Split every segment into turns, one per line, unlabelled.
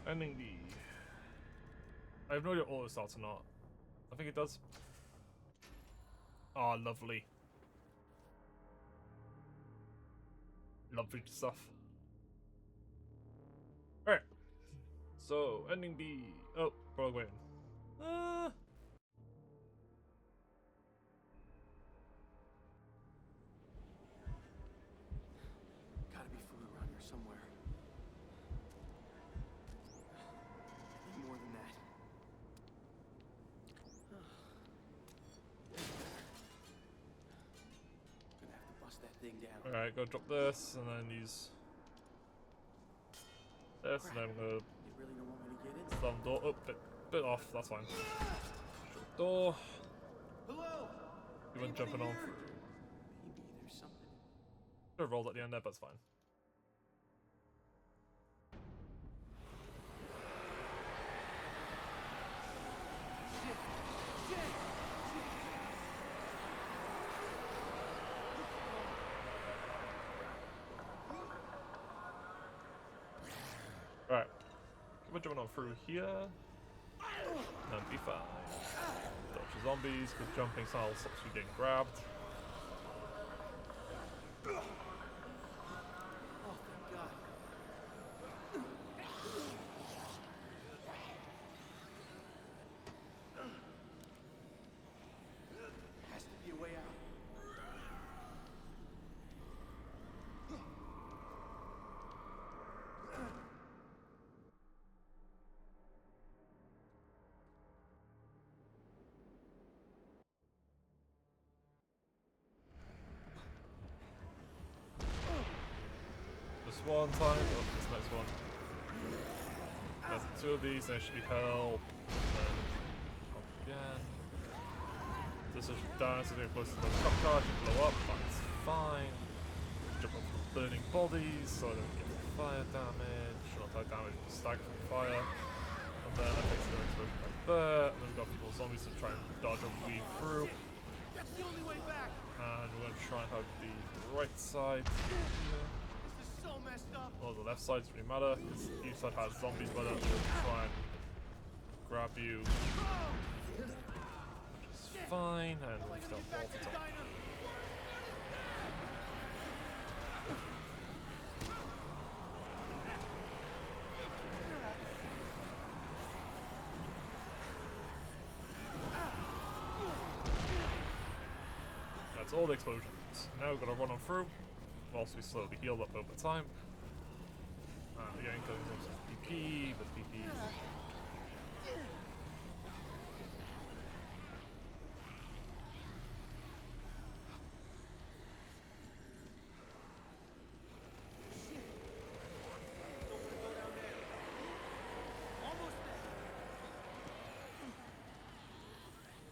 Ending the... I have no idea if auto starts or not. I think it does. Ah, lovely. Lovely stuff. Alright. So, ending the... Oh, wrong way in.
Gotta be food around here somewhere. Need more than that. Gonna have to bust that thing down.
Alright, go drop this, and then use this, and then I'm gonna...
They really don't want me to get in.
Slam door. Oh, bit off, that's fine. Shut door.
Hello?
You weren't jumping on.
Maybe there's something.
Should have rolled at the end there, but it's fine. Right. We're jumping on through here. And be fine. Dodge the zombies, because jumping style stops you getting grabbed.
Oh, thank God. Has to be a way out.
Just one time. Oh, this next one. There's two of these, there should be hell. Then up again. This is down, so they're close to the top charge and blow up. That's fine. Jump up from burning bodies, so I don't get fire damage. Not that damage, but stagger from fire. And then that takes the explosion back there. And then we've got people zombies to try and dodge and weave through.
That's the only way back.
And we're going to try and have the right side here.
This is so messed up.
Well, the left side doesn't really matter, because each side has zombies by that will try and grab you. Which is fine, and we've still all the top. That's all the explosions. Now we're going to run on through, whilst we slowly heal up over time. Again, because there's PP, but PP.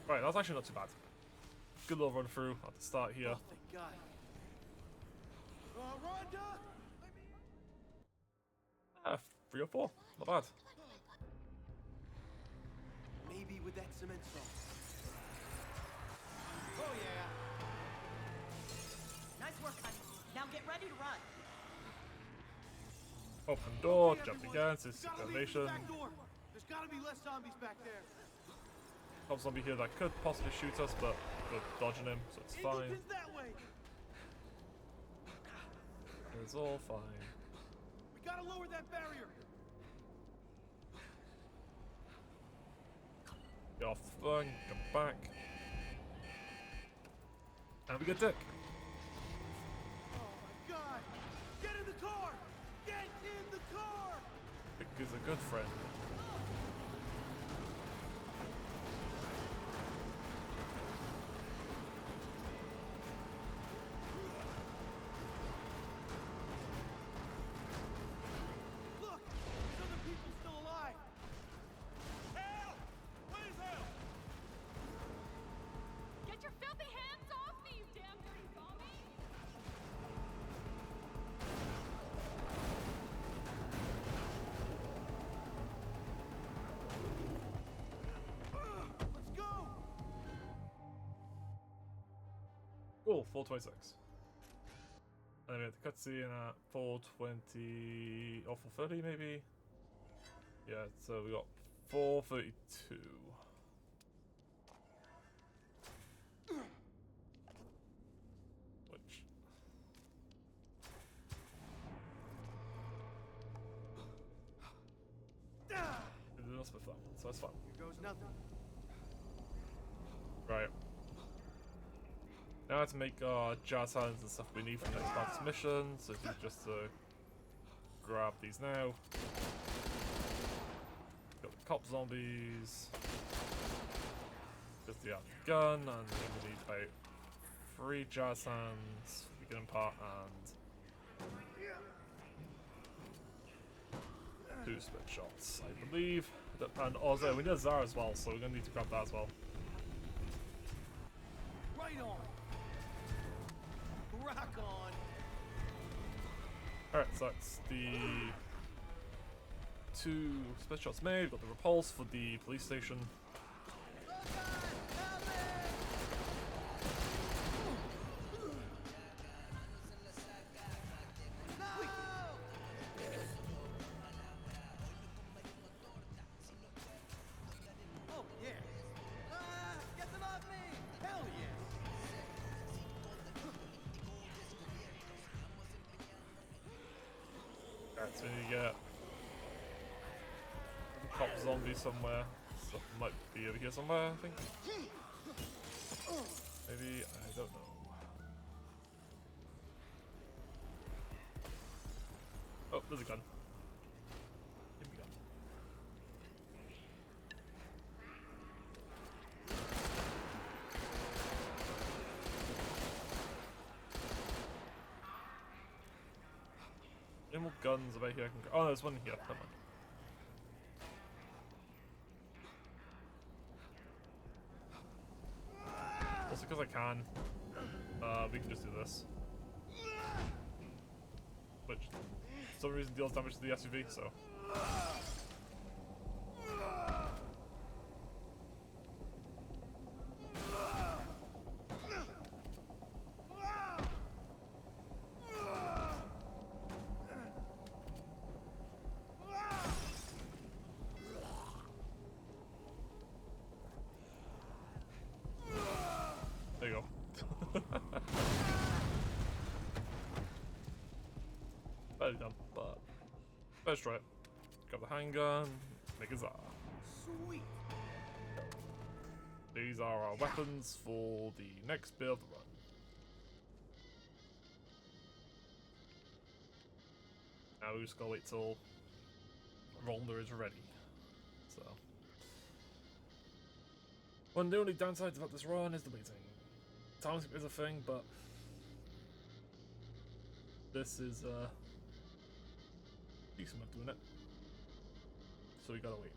Right, that's actually not too bad. Good little run through at the start here.
Oh, thank God. Rhonda!
3 or 4, not bad.
Maybe with that cement salt. Oh, yeah.
Nice work, honey. Now get ready to run.
Open door,
Okay,
jump
everyone.
against, it's
We gotta leave through the
damnation.
back door. There's gotta be less zombies back there.
Top zombie here that could possibly shoot us, but we're dodging him, so it's fine.
Engines that way.
It's all fine.
We gotta lower that barrier.
Get off the thing, come back. And we get Dick.
Oh my God! Get in the car! Get in the car!
Dick is a good friend.
Look! There's other people still alive! Help! Where's help?
Get your filthy hands off me, you damn dirty zombie!
Let's go!
Cool, 426. And then we have the cutscene at 420 or 430 maybe. Yeah, so we got 432. Which... It must be fun, so that's fun.
Here goes nothing.
Right. Now to make our jazz hands and stuff we need for the next part of this mission, so if you just grab these now. Got the cop zombies. Just the gun, and then we need about 3 jazz hands, beginning part, and 2 split shots, I believe. And also, we need a Zara as well, so we're gonna need to grab that as well.
Right on. Rock on.
Alright, so that's the 2 split shots made. We've got the repulse for the police station.
Oh, yeah. Get them off me! Hell yeah!
Alright, so we need to get a cop zombie somewhere. Stuff might be over here somewhere, I think. Maybe, I don't know. Oh, there's a gun. Give me a gun. Any more guns about here I can go? Oh, there's one here. Never mind. Also, because I can, we can just do this. Which, for some reason, deals damage to the SUV, so. There you go. Badly done, but let's try it. Grab the handgun, make a Zara.
Sweet.
These are our weapons for the next bit of the run. Now we just gotta wait till Rhonda is ready. So, one of the only downsides about this run is the waiting. Time skip is a thing, but this is decent way of doing it. So we gotta wait.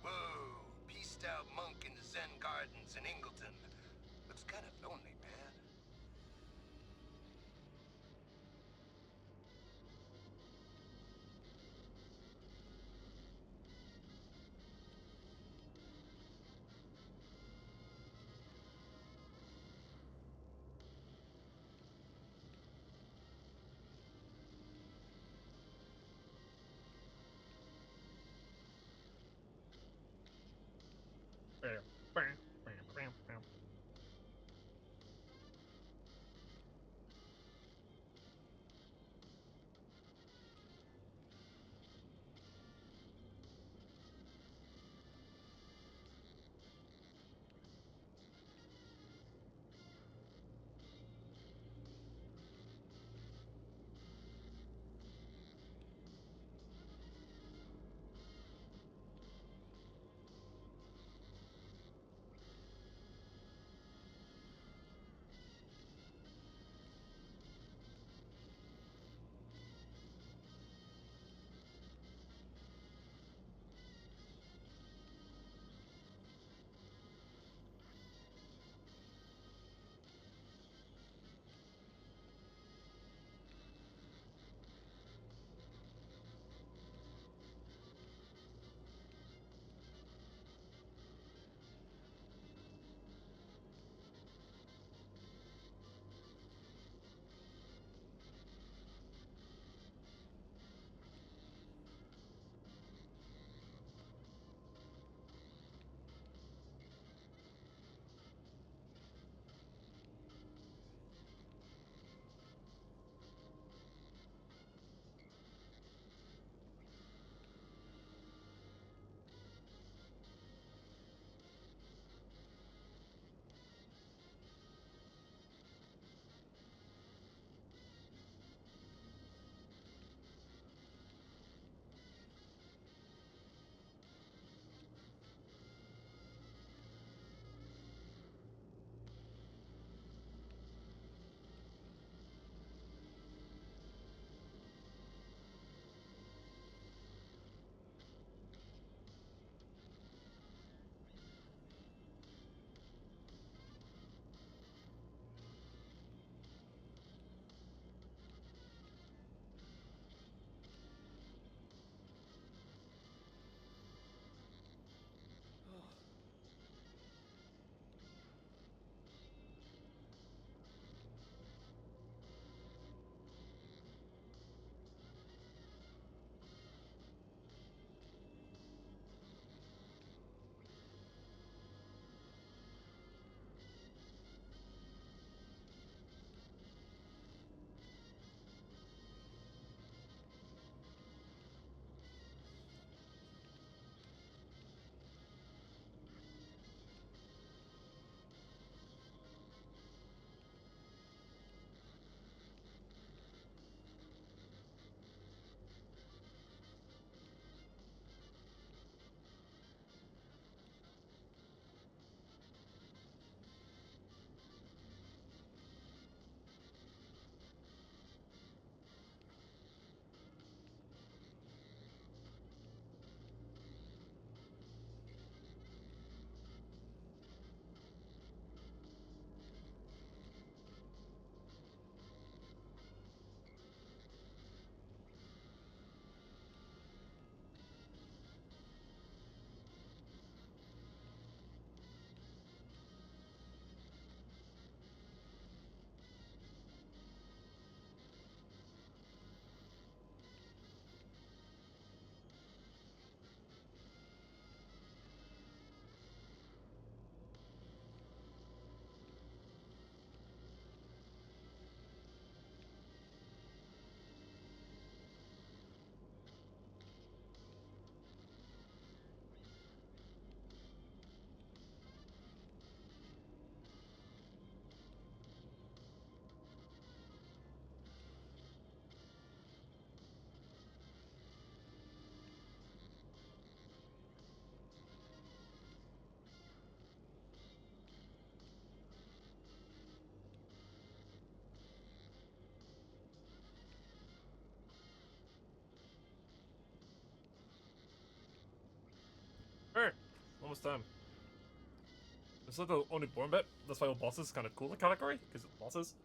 Whoa, pieced out monk in the Zen gardens in Ingleton. Looks kind of lonely, man.
almost time. It's like the only boring bit. That's why all bosses kind of cool the category, because it's bosses.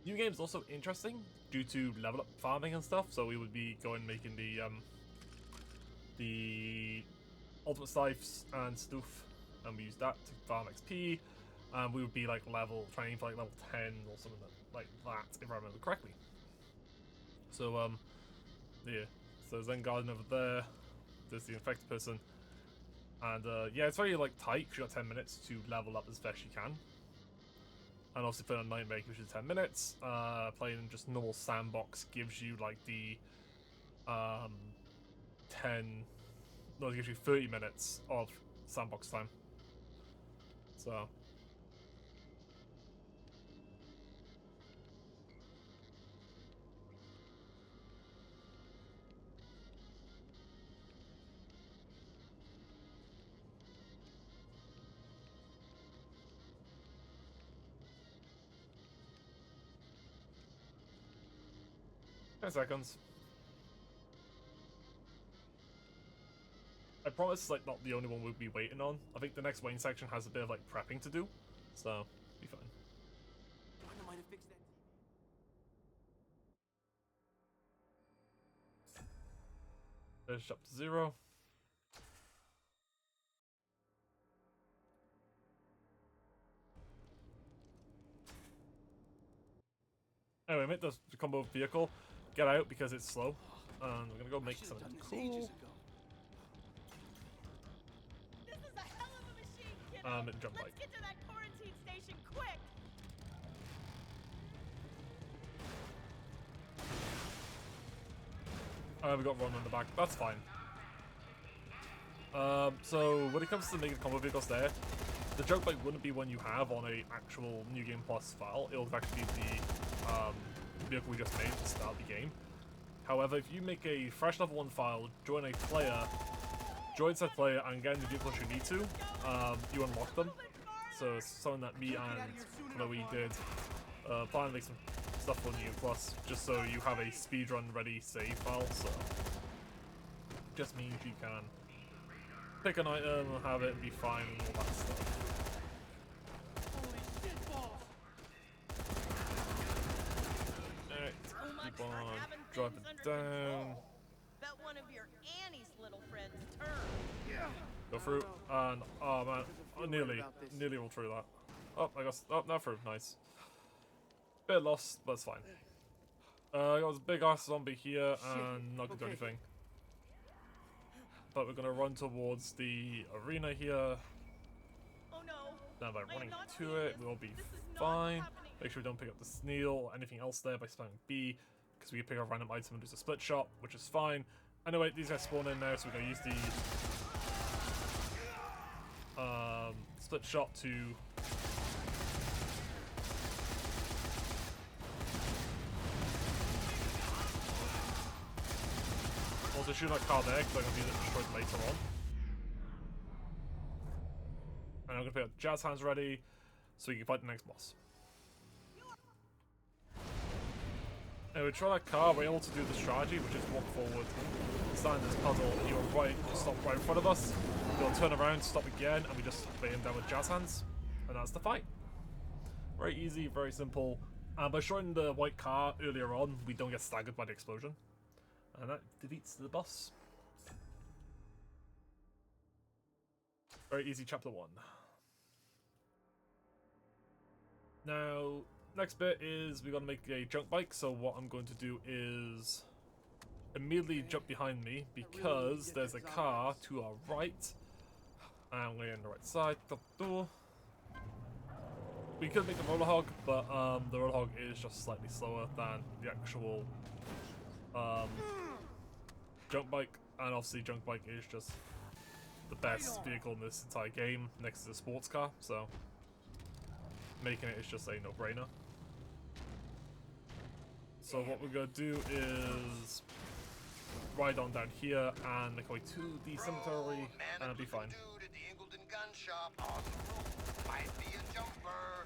New game's also interesting due to level up farming and stuff. So we would be going making the ultimate scythes and stuff, and we use that to farm XP. And we would be like training for like level 10 or something like that, if I remember correctly. So yeah. So Zen Garden over there. There's the infected person. And yeah, it's very like tight because you got 10 minutes to level up as best you can. And obviously playing on Nightmare gives you 10 minutes. Playing in just normal sandbox gives you like the it gives you 30 minutes of sandbox time. So 10 seconds. I promise it's like not the only one we'll be waiting on. I think the next Wayne section has a bit of like prepping to do, so be fine.
Wonder might have fixed that.
Finish up to 0. Anyway, make the combo vehicle. Get out because it's slow. And we're gonna go make something cool.
This is a hell of a machine, kiddo.
Jump
Let's
bike.
get to that quarantine station quick.
We got Ron on the back. That's fine. So when it comes to making combo vehicles there, the jump bike wouldn't be one you have on a actual New Game Plus file. It'll actually be the vehicle we just made to start the game. However, if you make a fresh level 1 file, join said player, and get in the vehicles you need to, you unlock them. So it's something that me and Chloe did. Plan to make some stuff for New Game Plus, just so you have a speedrun ready save file. So just means you can pick an item, have it, and be fine, and all that stuff.
Holy shit balls!
Alright,
So much
keep
for
on
having
driving
things under
down.
control. Bet one of your Annie's little friends turned.
Go through, and oh man, I nearly rolled through that. Oh, I got not through. Nice. Bit lost, but it's fine. I got this big ass zombie here, and not gonna do anything. But we're gonna run towards the arena here.
Oh no.
Now by
I am
running
not
to
seeing
it,
this.
we'll be
This is not
fine.
happening.
Make sure we don't pick up the Sneal or anything else there by spamming B, because we can pick up a random item and do a split shot, which is fine. Anyway, these guys spawn in now, so we're gonna use the split shot to also shoot my car there, because I'm gonna use it destroyed later on. And I'm gonna pick up Jazz Hands ready, so we can fight the next boss. Anyway, try that car, we're able to do the strategy, which is walk forward, stand in this puzzle, and you'll stop right in front of us. We'll turn around, stop again, and we just lay him down with Jazz Hands. And that's the fight. Very easy, very simple. And by shooting the white car earlier on, we don't get staggered by the explosion. And that defeats the boss. Very easy chapter 1. Now, next bit is we're going to make a junk bike. So what I'm going to do is immediately jump behind me, because there's a car to our right. And I'm going to get on the right side. We could make a roller hog, but the roller hog is just slightly slower than the actual junk bike, and obviously junk bike is just the best vehicle in this entire game next to the sports car, so making it is just a no-brainer. So what we're gonna do is ride on down here and make our way to the cemetery, and it'll be fine.
Dude at the Ingleton gun shop on the roof. Might be a jumper.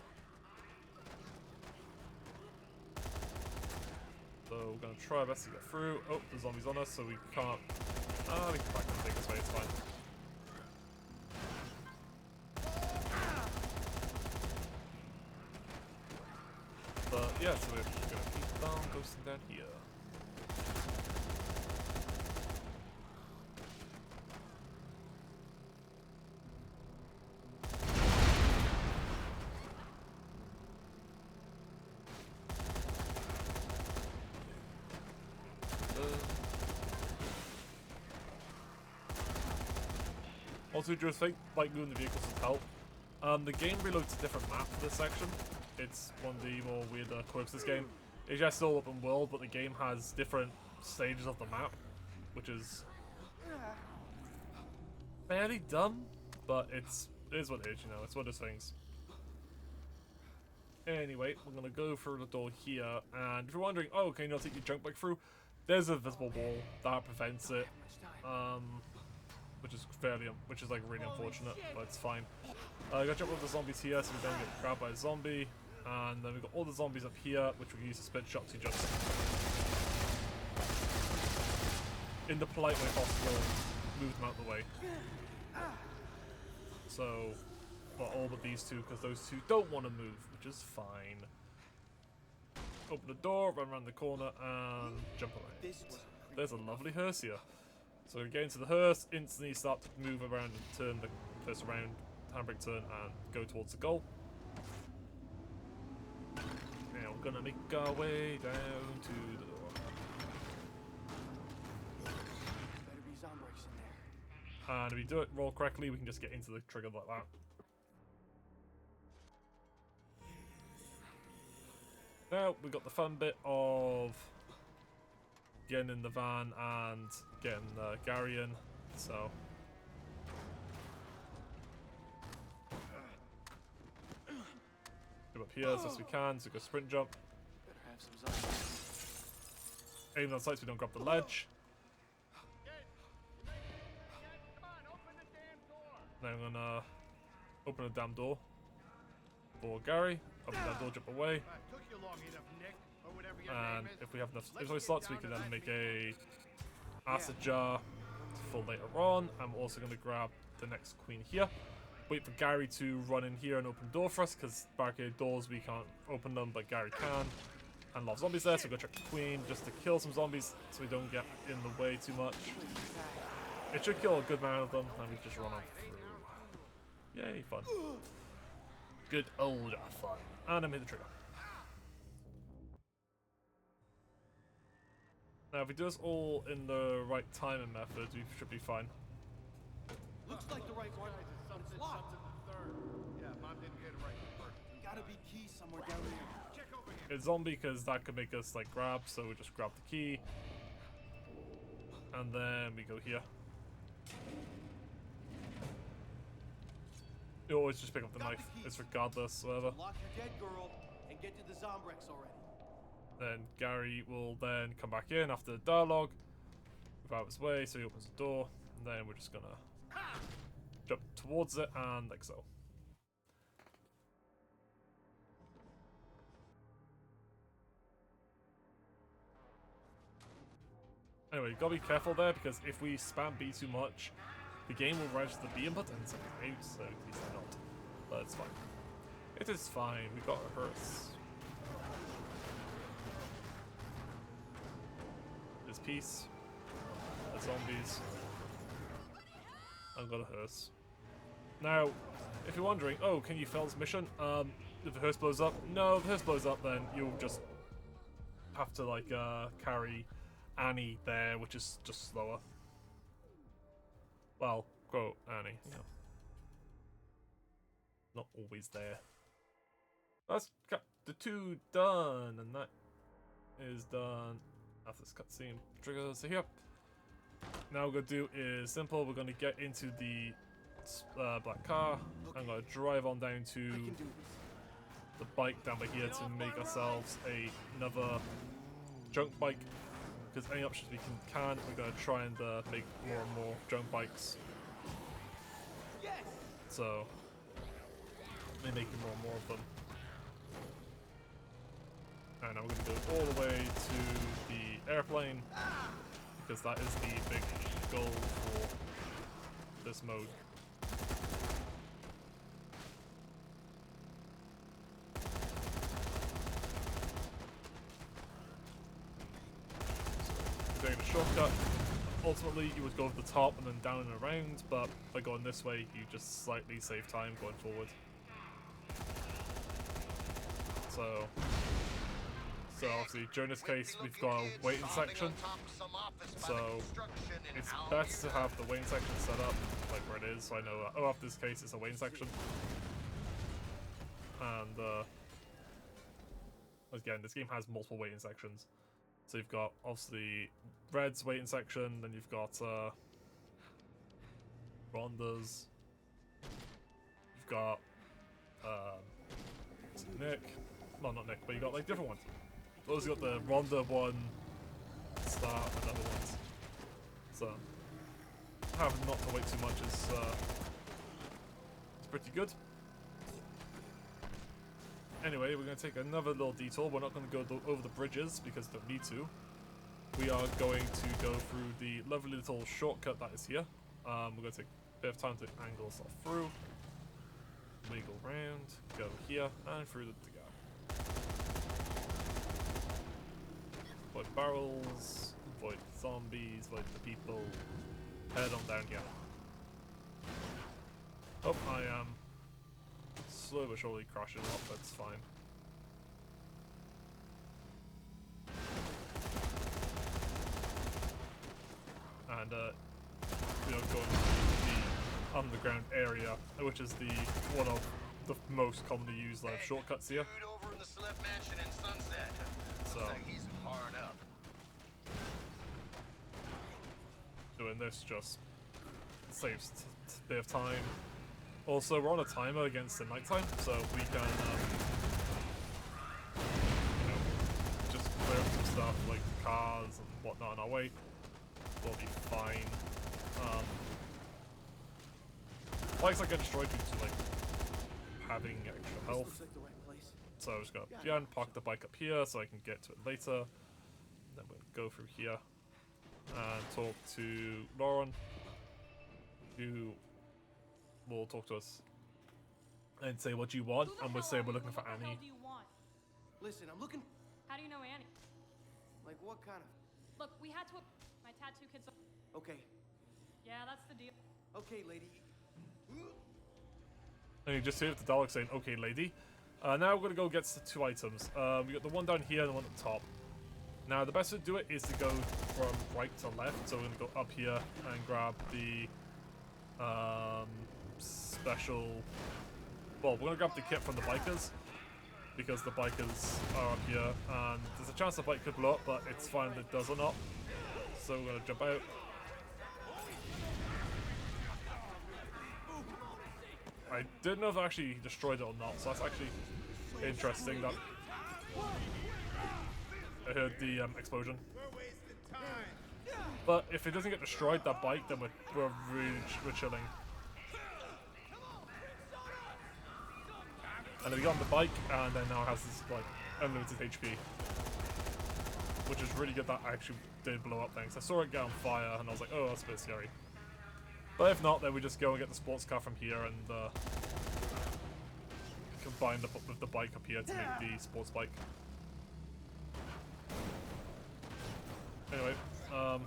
So we're gonna try our best to get through. Oh, the zombie's on us, so we can't. We can back and take this way, it's fine. yeah, so we're gonna keep on ghosting down here. Also, just think, like, moving the vehicles would help. The game reloads a different map for this section. It's one of the more weird quirks of this game. It's just still open world, but the game has different stages of the map, which is fairly dumb, but it is what it is, you know, it's one of those things. Anyway, we're gonna go through the door here, and if you're wondering, oh, can you not take your junk bike through? There's a visible wall that prevents it, which is like really unfortunate, but it's fine. I gotta jump over the zombies here, so we don't get grabbed by a zombie, and then we've got all the zombies up here, which we can use to spit shot to just, in the polite way possible, move them out of the way. So, well, all but these two, because those two don't want to move, which is fine. Open the door, run around the corner, and jump around. There's a lovely hearse here. So we get into the hearse, instantly start to move around and turn the hearse around, handbrake turn, and go towards the goal. Now we're gonna make our way down to the door.
Better be Zombies in there.
And if we do it roll correctly, we can just get into the trigger like that. Now we got the fun bit of getting in the van and getting Gary in, so jump up here as best we can, so go sprint jump.
Better have some zombies.
Aim on sight so we don't grab the ledge. Now I'm gonna open a damn door for Gary. Open that door, jump away.
Took you long enough, Nick, or whatever your
And
name is.
if we have enough inventory slots, we can then make a acid jar for later on. I'm also going to grab the next queen here. Wait for Gary to run in here and open the door for us, because barricade doors, we can't open them, but Gary can. And a lot of zombies there, so we're going to check the queen just to kill some zombies so we don't get in the way too much. It should kill a good amount of them, and we just run on through. Yay, fun. Good old fun. And I made the trigger. Now, if we do this all in the right timing method, we should be fine.
Looks like the right one.
Something,
locked.
something the third. Yeah, Mom didn't get it right the first.
Gotta be keys somewhere down there.
Check over here.
It's zombie because that could make us like grab, so we just grab the key. And then we go here. You always just pick up the knife. It's regardless, whatever.
Lock your dead girl and get to the Zombrex already.
Then Gary will then come back in after the dialogue. Move out of his way, so he opens the door. And then we're just gonna jump towards it and like so. Anyway, you gotta be careful there, because if we spam B too much, the game will register the B input and sometimes, so please do not. But it's fine. It is fine, we got a hearse. There's peace. There's zombies. I've got a hearse. Now, if you're wondering, oh, can you fail this mission? If the hearse blows up? No, if the hearse blows up, then you'll just have to, like, carry Annie there, which is just slower. Well, quote Annie, you know. Not always there. That's got the 2 done, and that is done after this cutscene triggers here. Now what we're gonna do is simple. We're gonna get into the black car. I'm gonna drive on down to the bike down by here to make ourselves another junk bike. Because any options we can, we're gonna try and make more and more junk bikes. So, we're making more and more of them. And I'm gonna go all the way to the airplane, because that is the big goal for this mode. shortcut. Ultimately, you would go to the top and then down and around, but by going this way, you just slightly save time going forward. So obviously, during this case, we've got a waiting section. So it's best to have the waiting section set up like where it is, so I know, oh, after this case, it's a waiting section. And again, this game has multiple waiting sections. So you've got obviously Red's waiting section, then you've got Rhonda's, you've got Nick, well not Nick, but you got like different ones. Those got the Rhonda one, Start, and other ones. So having not to wait too much is it's pretty good. Anyway, we're going to take another little detour. We're not going to go over the bridges because we don't need to. We are going to go through the lovely little shortcut that is here. We're going to take a bit of time to angle ourselves through. Wiggle around, go here, and through to go. Avoid barrels, avoid zombies, avoid the people. Head on down here. Oh, I am slow but surely crashing up, that's fine. And we are going to the underground area, which is the one of the most commonly used shortcuts here.
Over in the Slip Mansion in Sunset.
So
Looks like he's hard up.
doing this just saves a bit of time. Also, we're on a timer against the nighttime, so we can, you know, just clear up some stuff like cars and whatnot on our way. We'll be fine. Bikes that get destroyed due to like having extra health.
Looks like the right place.
So I'm just gonna park the bike up here so I can get to it later. Then we'll go through here and talk to Lauren, who will talk to us and say what you want, and we'll say we're looking for
What the hell
Annie.
do you want?
Listen, I'm looking.
How do you know Annie?
Like what kind of?
Look, we had to. My tattoo kid's.
Okay,
Yeah, that's the deal.
okay, lady.
And you just hear the Dalek saying, "Okay, lady." Now we're gonna go get the two items. We got the one down here and the one at the top. Now the best way to do it is to go from right to left. So we're gonna go up here and grab the special. Well, we're gonna grab the kit from the bikers because the bikers are up here, and there's a chance the bike could blow up, but it's fine if it does or not. So we're gonna jump out. I didn't know if I actually destroyed it or not, so that's actually interesting. That I heard the explosion. But if it doesn't get destroyed, that bike, then we're chilling. And then we got on the bike, and then now it has this like unlimited HP, which is really good. That actually did blow up things. I saw it get on fire, and I was like, oh, that's a bit scary. But if not, then we just go and get the sports car from here and combine with the bike up here to make the sports bike. Anyway, yeah,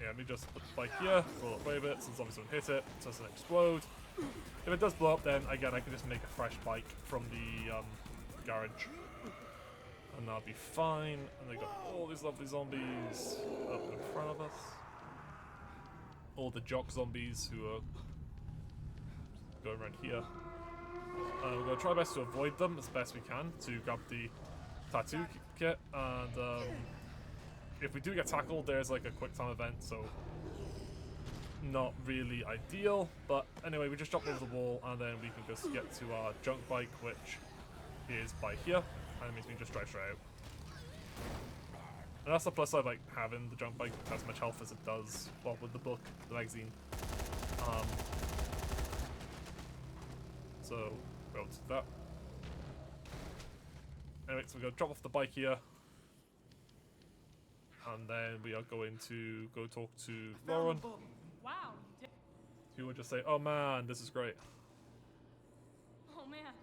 let me just put the bike here, roll it away a bit, since obviously don't hit it, so it doesn't explode. If it does blow up, then again, I can just make a fresh bike from the garage. And that'll be fine. And they got all these lovely zombies up in front of us. All the jock zombies who are going around here. We're going to try our best to avoid them as best we can to grab the tattoo kit. And if we do get tackled, there's like a quick time event, so not really ideal. But anyway, we just jump over the wall and then we can just get to our junk bike, which is by here. And it means we can just drive straight out. And that's the plus side of like having the junk bike as much health as it does, well, with the book, the magazine. So we'll do that. Anyway, so we're gonna drop off the bike here. And then we are going to go talk to Lauren,
Wow, you did.
who will just say, oh man, this is great.
Oh man.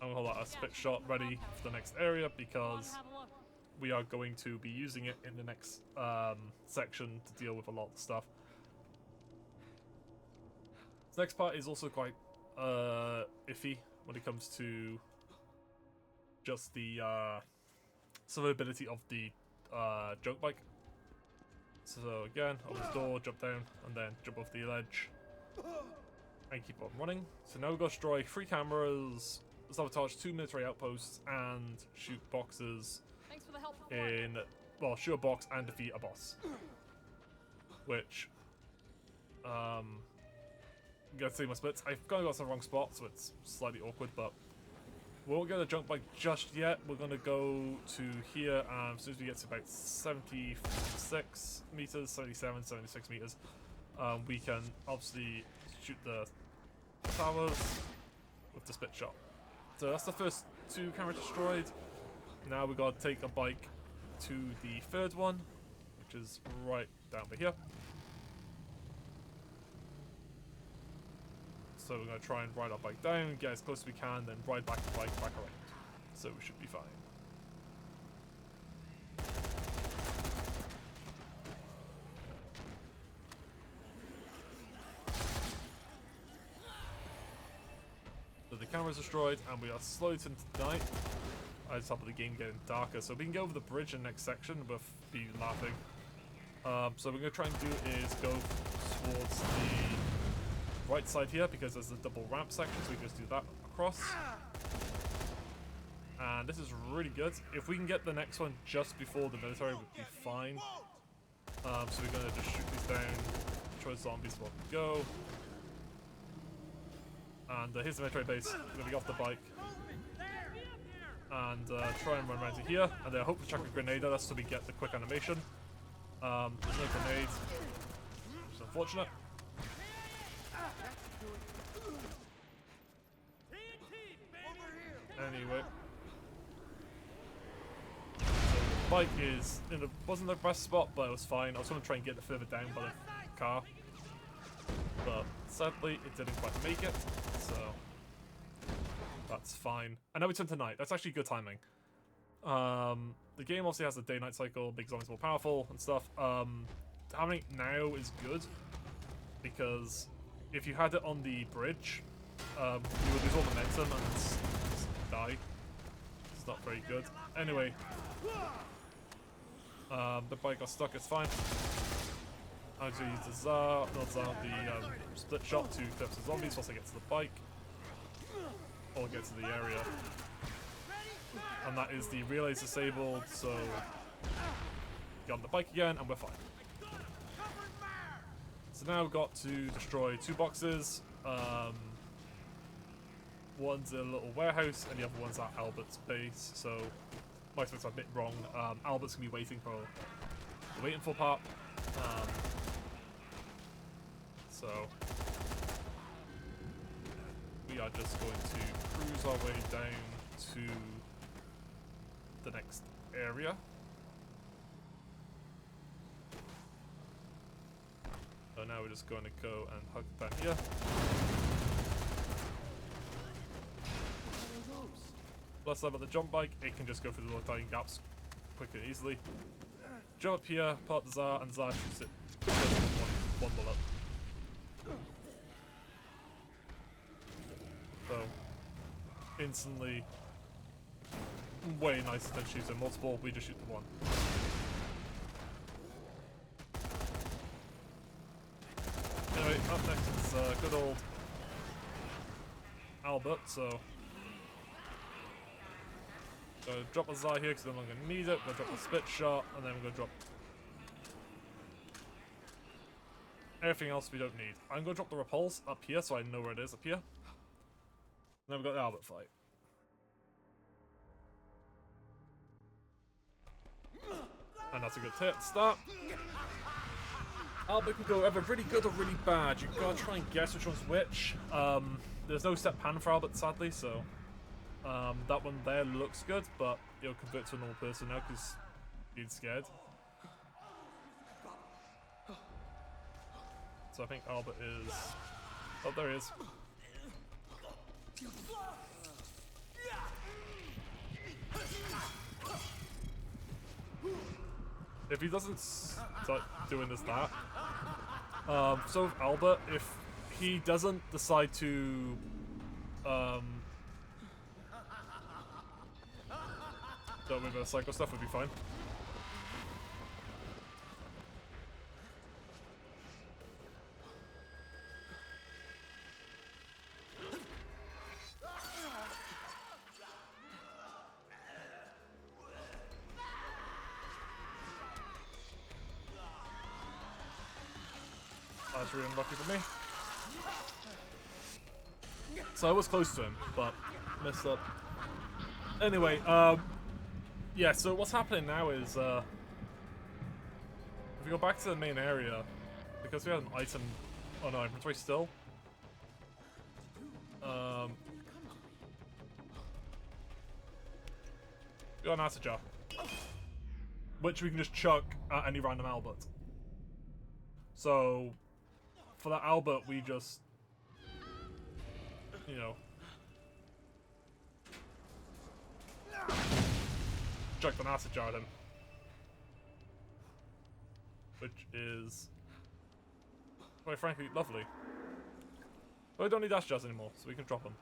I'm gonna hold out a spit shot ready for the next area because we are going to be using it in the next section to deal with a lot of the stuff. This next part is also quite iffy when it comes to just the survivability of the junk bike. So again, open this door, jump down, and then jump off the ledge, and keep on running. So now we've got to destroy 3 cameras, sabotage 2 military outposts, and shoot boxes
Thanks for the help.
in, well, shoot a box and defeat a boss. Which, I'm gonna see my splits. I've kind of got some wrong spots, so it's slightly awkward, but we won't get the jump bike just yet. We're gonna go to here, and as soon as we get to about 76 meters, 77, 76 meters, we can obviously shoot the towers with the split shot. So that's the first 2 cameras destroyed. Now we gotta take a bike to the 3rd one, which is right down by here. So we're going to try and ride our bike down, get as close as we can, then ride back the bike back around. So we should be fine. So the camera's destroyed, and we are slowly into night. I just top of the game getting darker, so we can go over the bridge in the next section with be laughing. So what we're going to try and do is go towards the right side here, because there's a double ramp section, so we can just do that across. And this is really good. If we can get the next one just before the military, would be fine. So we're going to just shoot these down, try zombies while we go. And here's the military base. We're going to get off the bike and try and run around to here, and then I hope to chuck a grenade at us so we get the quick animation. There's no grenades, which is unfortunate. Anyway, so the bike is in wasn't the best spot, but it was fine. I was going to try and get it further down by the car, but sadly it didn't quite make it, so that's fine. And now we turn to night. That's actually good timing. The game obviously has a day-night cycle, makes zombies more powerful and stuff. Having it now is good, because if you had it on the bridge, you would lose all momentum and die. It's not very good. Anyway, the bike got stuck, it's fine. I'm going to use the Tsar, not Tsar, the split shot to clear up some zombies once I get to the bike. Or get to the area. And that is the relay's disabled, so get on the bike again and we're fine. So now we've got to destroy 2 boxes. One's a little warehouse and the other one's at Albert's base, so my expects are a bit wrong. Albert's gonna be waiting for the waiting for part. So we are just going to cruise our way down to the next area. So now we're just going to go and hug down here. Plus about the jump bike, it can just go through the little tiny gaps quick and easily. Jump up here, pull out the Tsar, and Tsar shoots it with one bullet. So, instantly, way nicer than shooting multiple, we just shoot the one. Anyway, up next is good old Albert, so gonna drop a Tsar here because I'm not going to need it. We're going to drop a split shot, and then we're going to drop everything else we don't need. I'm going to drop the repulse up here so I know where it is up here. And then we've got the Albert fight. And that's a good start. Albert can go either really good or really bad. You've got to try and guess which one's which. There's no set pan for Albert, sadly, so that one there looks good, but it'll convert to a normal person now because he's scared. So I think Albert is... Oh, there he is. if he doesn't start doing that, so with Albert, if he doesn't decide to, don't with the psycho stuff would be fine. That's really unlucky for me. So I was close to him, but messed up. Anyway, yeah, so what's happening now is, if we go back to the main area, because we had an item on our inventory still, we got an acid jar, which we can just chuck at any random Albert. So, for that Albert, we just, you know, chuck an acid jar at him. Which is, quite frankly, lovely. But we don't need acid jars anymore, so we can drop them.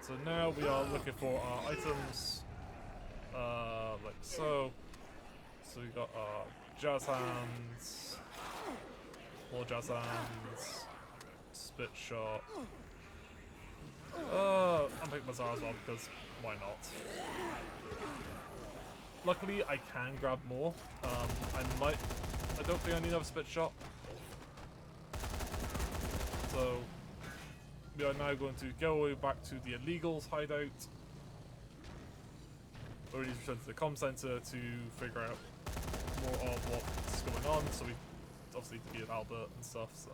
So now we are looking for our items, like so. So we got our jazz hands, more jazz hands, spit shot. I'm picking Bazaar as well because why not? Luckily, I can grab more. I don't think I need another spit shot. So we are now going to go back to the illegals hideout. We need to return to the comm center to figure out more of what's going on. So we obviously need to be at Albert and stuff. So.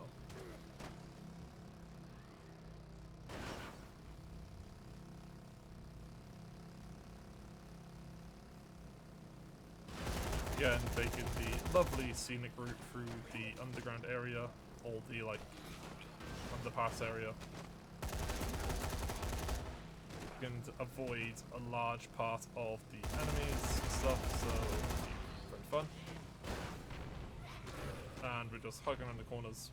Again, taking the lovely scenic route through the underground area, or the like underpass area. You can avoid a large part of the enemies and stuff, so it's very fun. And we're just hugging around the corners.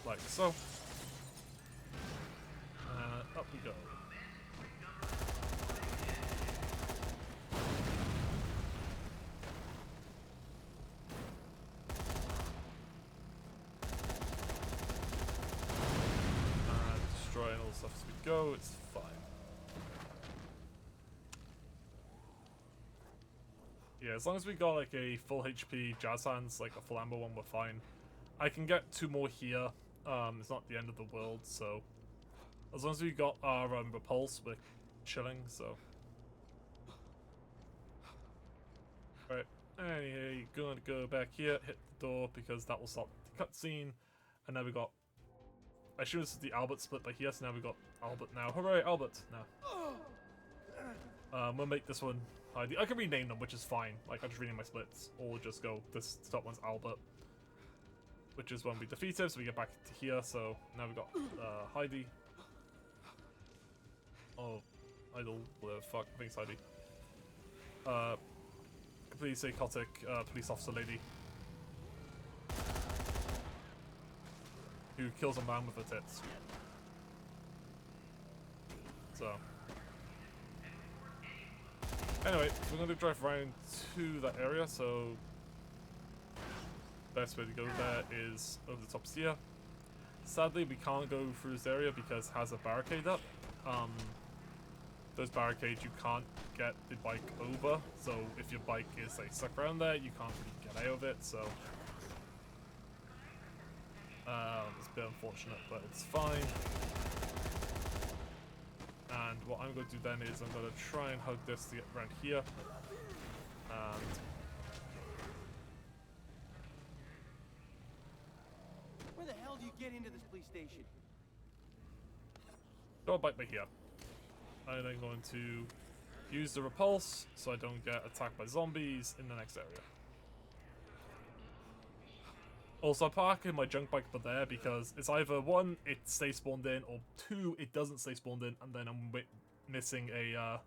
Like so. Up we go. Stuff as we go, it's fine. Yeah, as long as we got like a full HP jazz hands, like a full ammo one, we're fine. I can get 2 more here. It's not the end of the world, so as long as we got our repulse, we're chilling. So, right. Anyway, going to go back here, hit the door because that will stop the cutscene, and now we got. I assume this is the Albert split by here, so now we got Albert now. Hooray, Albert! Now. We'll make this one ID. I can rename them, which is fine. Like, I just rename my splits. Or just go, this top one's Albert. Which is when we defeat him, so we get back to here. So, now we got Heidi. Oh, Idol, whatever the fuck, I think it's Heidi. Completely psychotic police officer lady. Who kills a man with her tits. So. Anyway, so we're going to drive around to that area, so best way to go there is over the top here. Sadly, we can't go through this area because it has a barricade up. Those barricades you can't get the bike over, so if your bike is like stuck around there, you can't really get out of it, so it's a bit unfortunate, but it's fine. And what I'm going to do then is I'm going to try and hug this to get around here. And
Where the hell do you get into this police station?
don't bite me here. I'm then going to use the repulse so I don't get attacked by zombies in the next area. Also, I'm parking my junk bike up there because it's either 1, it stays spawned in, or 2, it doesn't stay spawned in, and then I'm missing a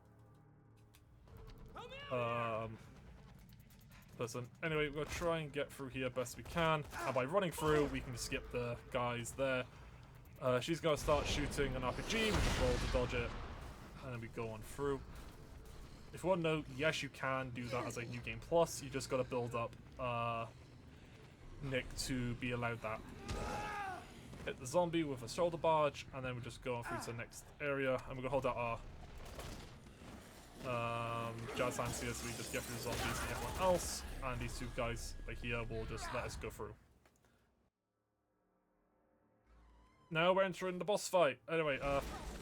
person. Anyway, we'll try and get through here best we can, and by running through, we can skip the guys there. She's going to start shooting an RPG, we just roll to dodge it, and then we go on through. If you want to know, yes, you can do that as a New Game Plus. You just got to build up Nick to be allowed that. Hit the zombie with a shoulder barge, and then we just go on through to the next area, and we're going to hold out our jazz hands here so we just get through the zombies and everyone else, and these two guys right here will just let us go through. Now we're entering the boss fight. Anyway,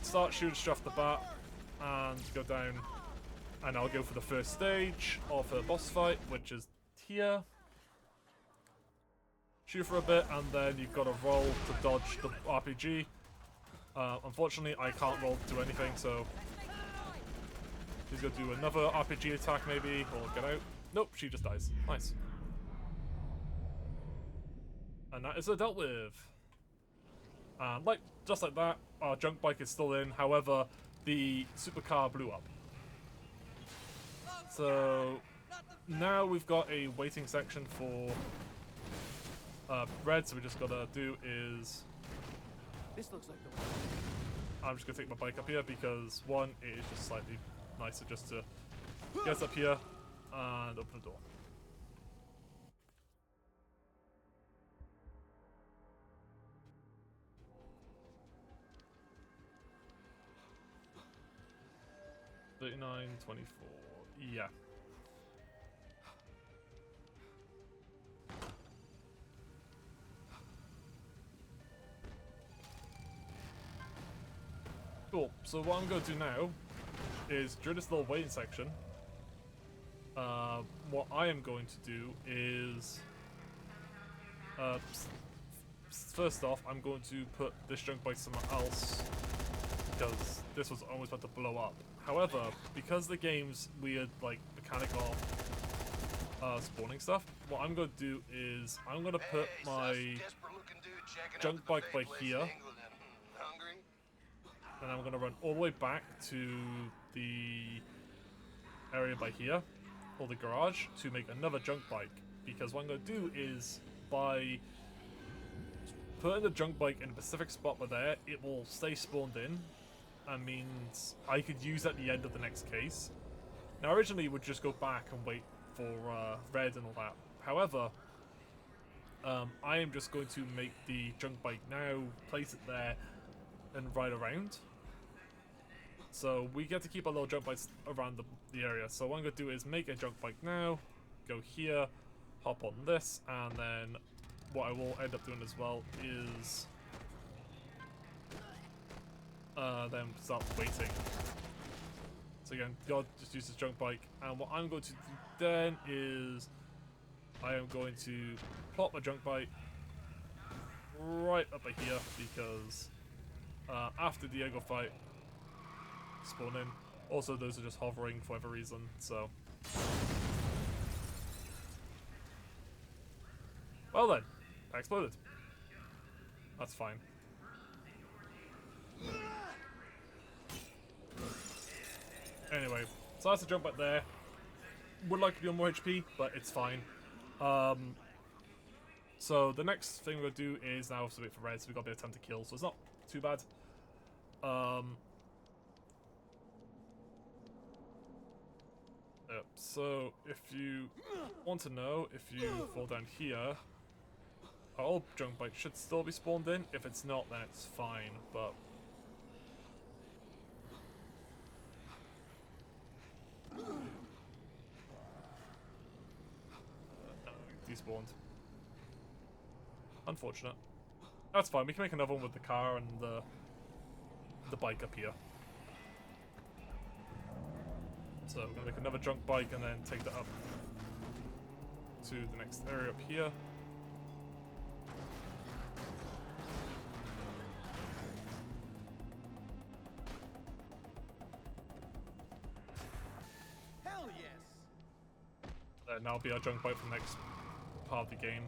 start shooting straight off the bat and go down, and I'll go for the first stage of the boss fight, which is here. Shoot for a bit, and then you've got to roll to dodge the RPG. Unfortunately, I can't roll to do anything, so she's going to do another RPG attack maybe, or get out. Nope, she just dies. Nice. And that is her dealt with. And just like that, our junk bike is still in. However, the supercar blew up. So now we've got a waiting section for red. So we just gotta do is
This looks like the one.
I'm just gonna take my bike up here because one, it is just slightly nicer just to get us up here and open the door. $39.24. Yeah. Cool. So what I'm going to do now is during this little waiting section, what I am going to do is first off, I'm going to put this junk bike somewhere else because this was almost about to blow up. However, because the game's weird, mechanical spawning stuff, what I'm going to do is I'm going to put my junk bike by here, and I'm going to run all the way back to the area by here, or the garage, to make another junk bike. Because what I'm going to do is, by putting the junk bike in a specific spot by there, it will stay spawned in. That means I could use at the end of the next case. Now originally we'd just go back and wait for red and all that. However, I am just going to make the junk bike now, place it there, and ride around. So we get to keep our little junk bikes around the area. So what I'm going to do is make a junk bike now, go here, hop on this, and then what I will end up doing as well is then start waiting. So again, God just use this junk bike, and what I'm going to do then is I am going to plot my junk bike right up here because after the Diego fight, spawn in. Also, those are just hovering for whatever reason, so. Well then, I exploded. That's fine. Anyway, so that's the jump back there. Would like to be on more HP, but it's fine. So the next thing we're going to do is now have to wait for red, so we've got a bit of time to kill, so it's not too bad. So if you want to know, if you fall down here, our old junk bike should still be spawned in. If it's not, then it's fine, but despawned. Unfortunate. That's fine, we can make another one with the car and the bike up here. So we're gonna make another junk bike and then take that up to the next area up here.
Hell yes!
And that'll be our junk bike for the next part of the game.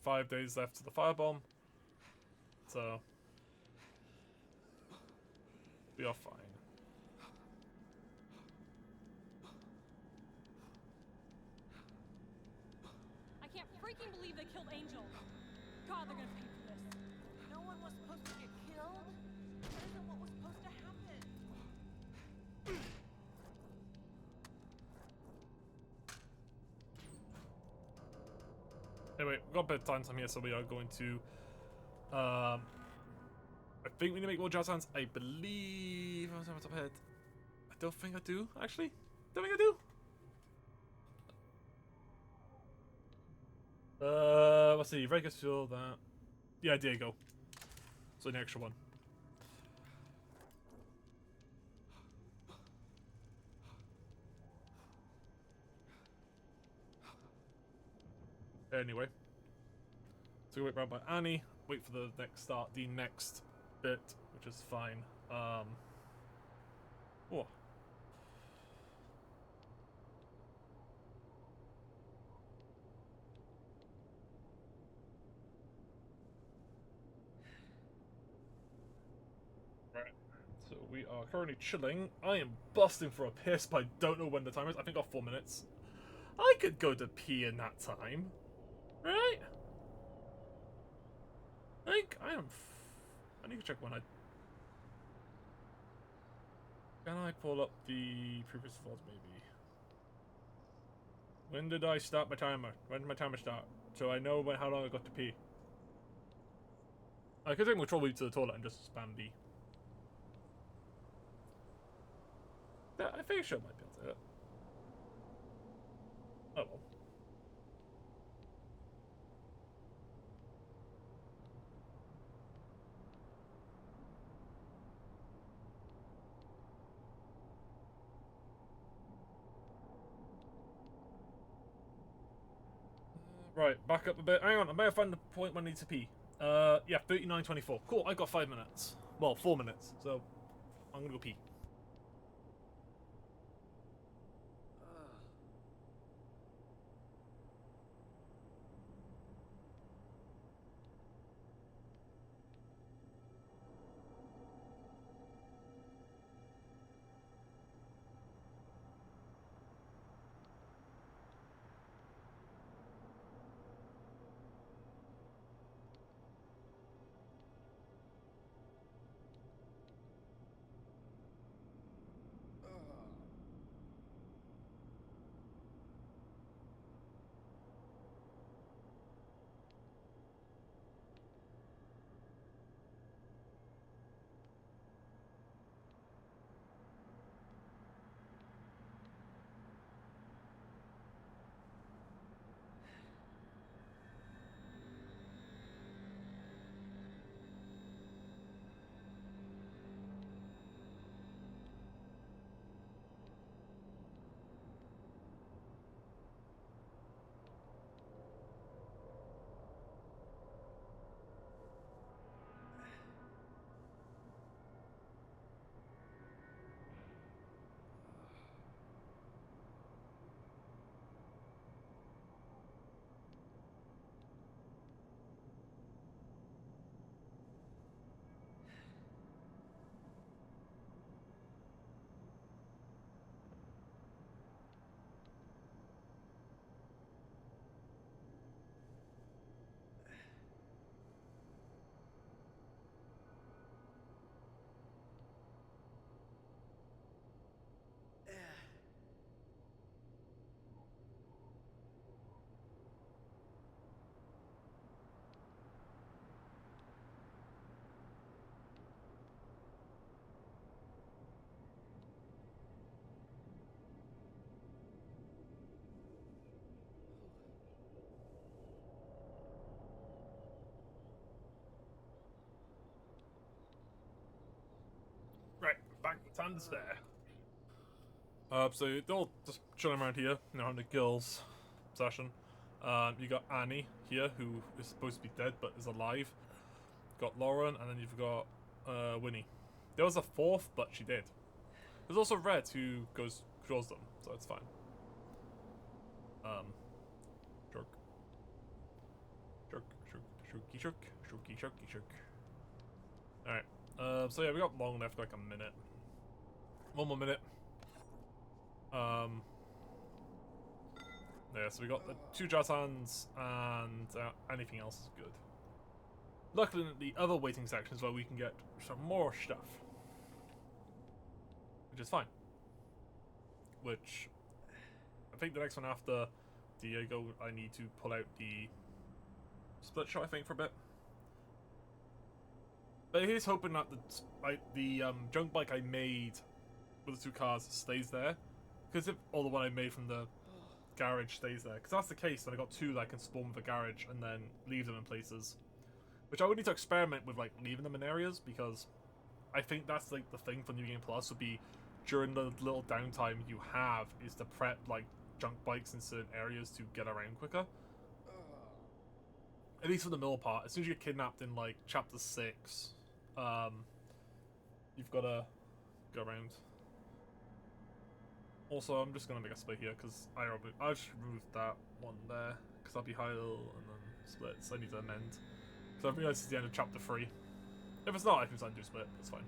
5 days left to the firebomb. So we are fine.
I can't freaking believe they killed Angel. God, they're gonna pay for this.
No one was supposed to get killed. That isn't what was supposed to happen.
Anyway, we've got a bit of time here, so we are going to I think we need to make more jazz hands. I believe I was on top of head. I don't think I do, actually. Don't think I do. Let's see. Vegas feel that. Yeah, Diego. So an extra one. Anyway. So wait around by Annie. Wait for the next start. The next bit, which is fine. Oh. Right. So we are currently chilling. I am busting for a piss, but I don't know when the time is. I think I've got 4 minutes. I could go to pee in that time. Right? I think I am. I need to check when I. Can I pull up the previous vault, maybe? When did I start my timer? When did my timer start? So I know how long I got to pee. I could take my trolley to the toilet and just spam B. Yeah, I think I might be able to do it. Oh well. Right, back up a bit. Hang on, I may have found the point when I need to pee. Yeah, 39:24. Cool, I got 5 minutes. Well, 4 minutes. So, I'm gonna go pee. Right, back time to stare. So they're all just chilling around here, you know, having a girls' session. You got Annie here, who is supposed to be dead but is alive. Got Lauren, and then you've got Winnie. There was a fourth, but she did. There's also Red, who controls them, so it's fine. Jerk. Shooky shook, shooky shooky shook. Alright, so yeah, we got long left, like a minute. One more minute. Yeah, so we got the 2 Jatans, and anything else is good. Luckily, in the other waiting sections where we can get some more stuff. Which is fine. Which, I think the next one after Diego, I need to pull out the split shot, I think, for a bit. But he's hoping that the junk bike I made with the 2 cars stays there. Because if all the one I made from the garage stays there. Because that's the case, then I got 2 that I can spawn with a garage and then leave them in places. Which I would need to experiment with, like, leaving them in areas, because I think that's, like, the thing for New Game Plus would be, during the little downtime you have, is to prep, like, junk bikes in certain areas to get around quicker. At least for the middle part. As soon as you get kidnapped in, like, Chapter 6, you've got to go around. Also, I'm just going to make a split here, because I just removed that one there, because that'll be high and then split, so I need to amend. So I realised it's the end of Chapter 3. If it's not, I can do split, that's fine.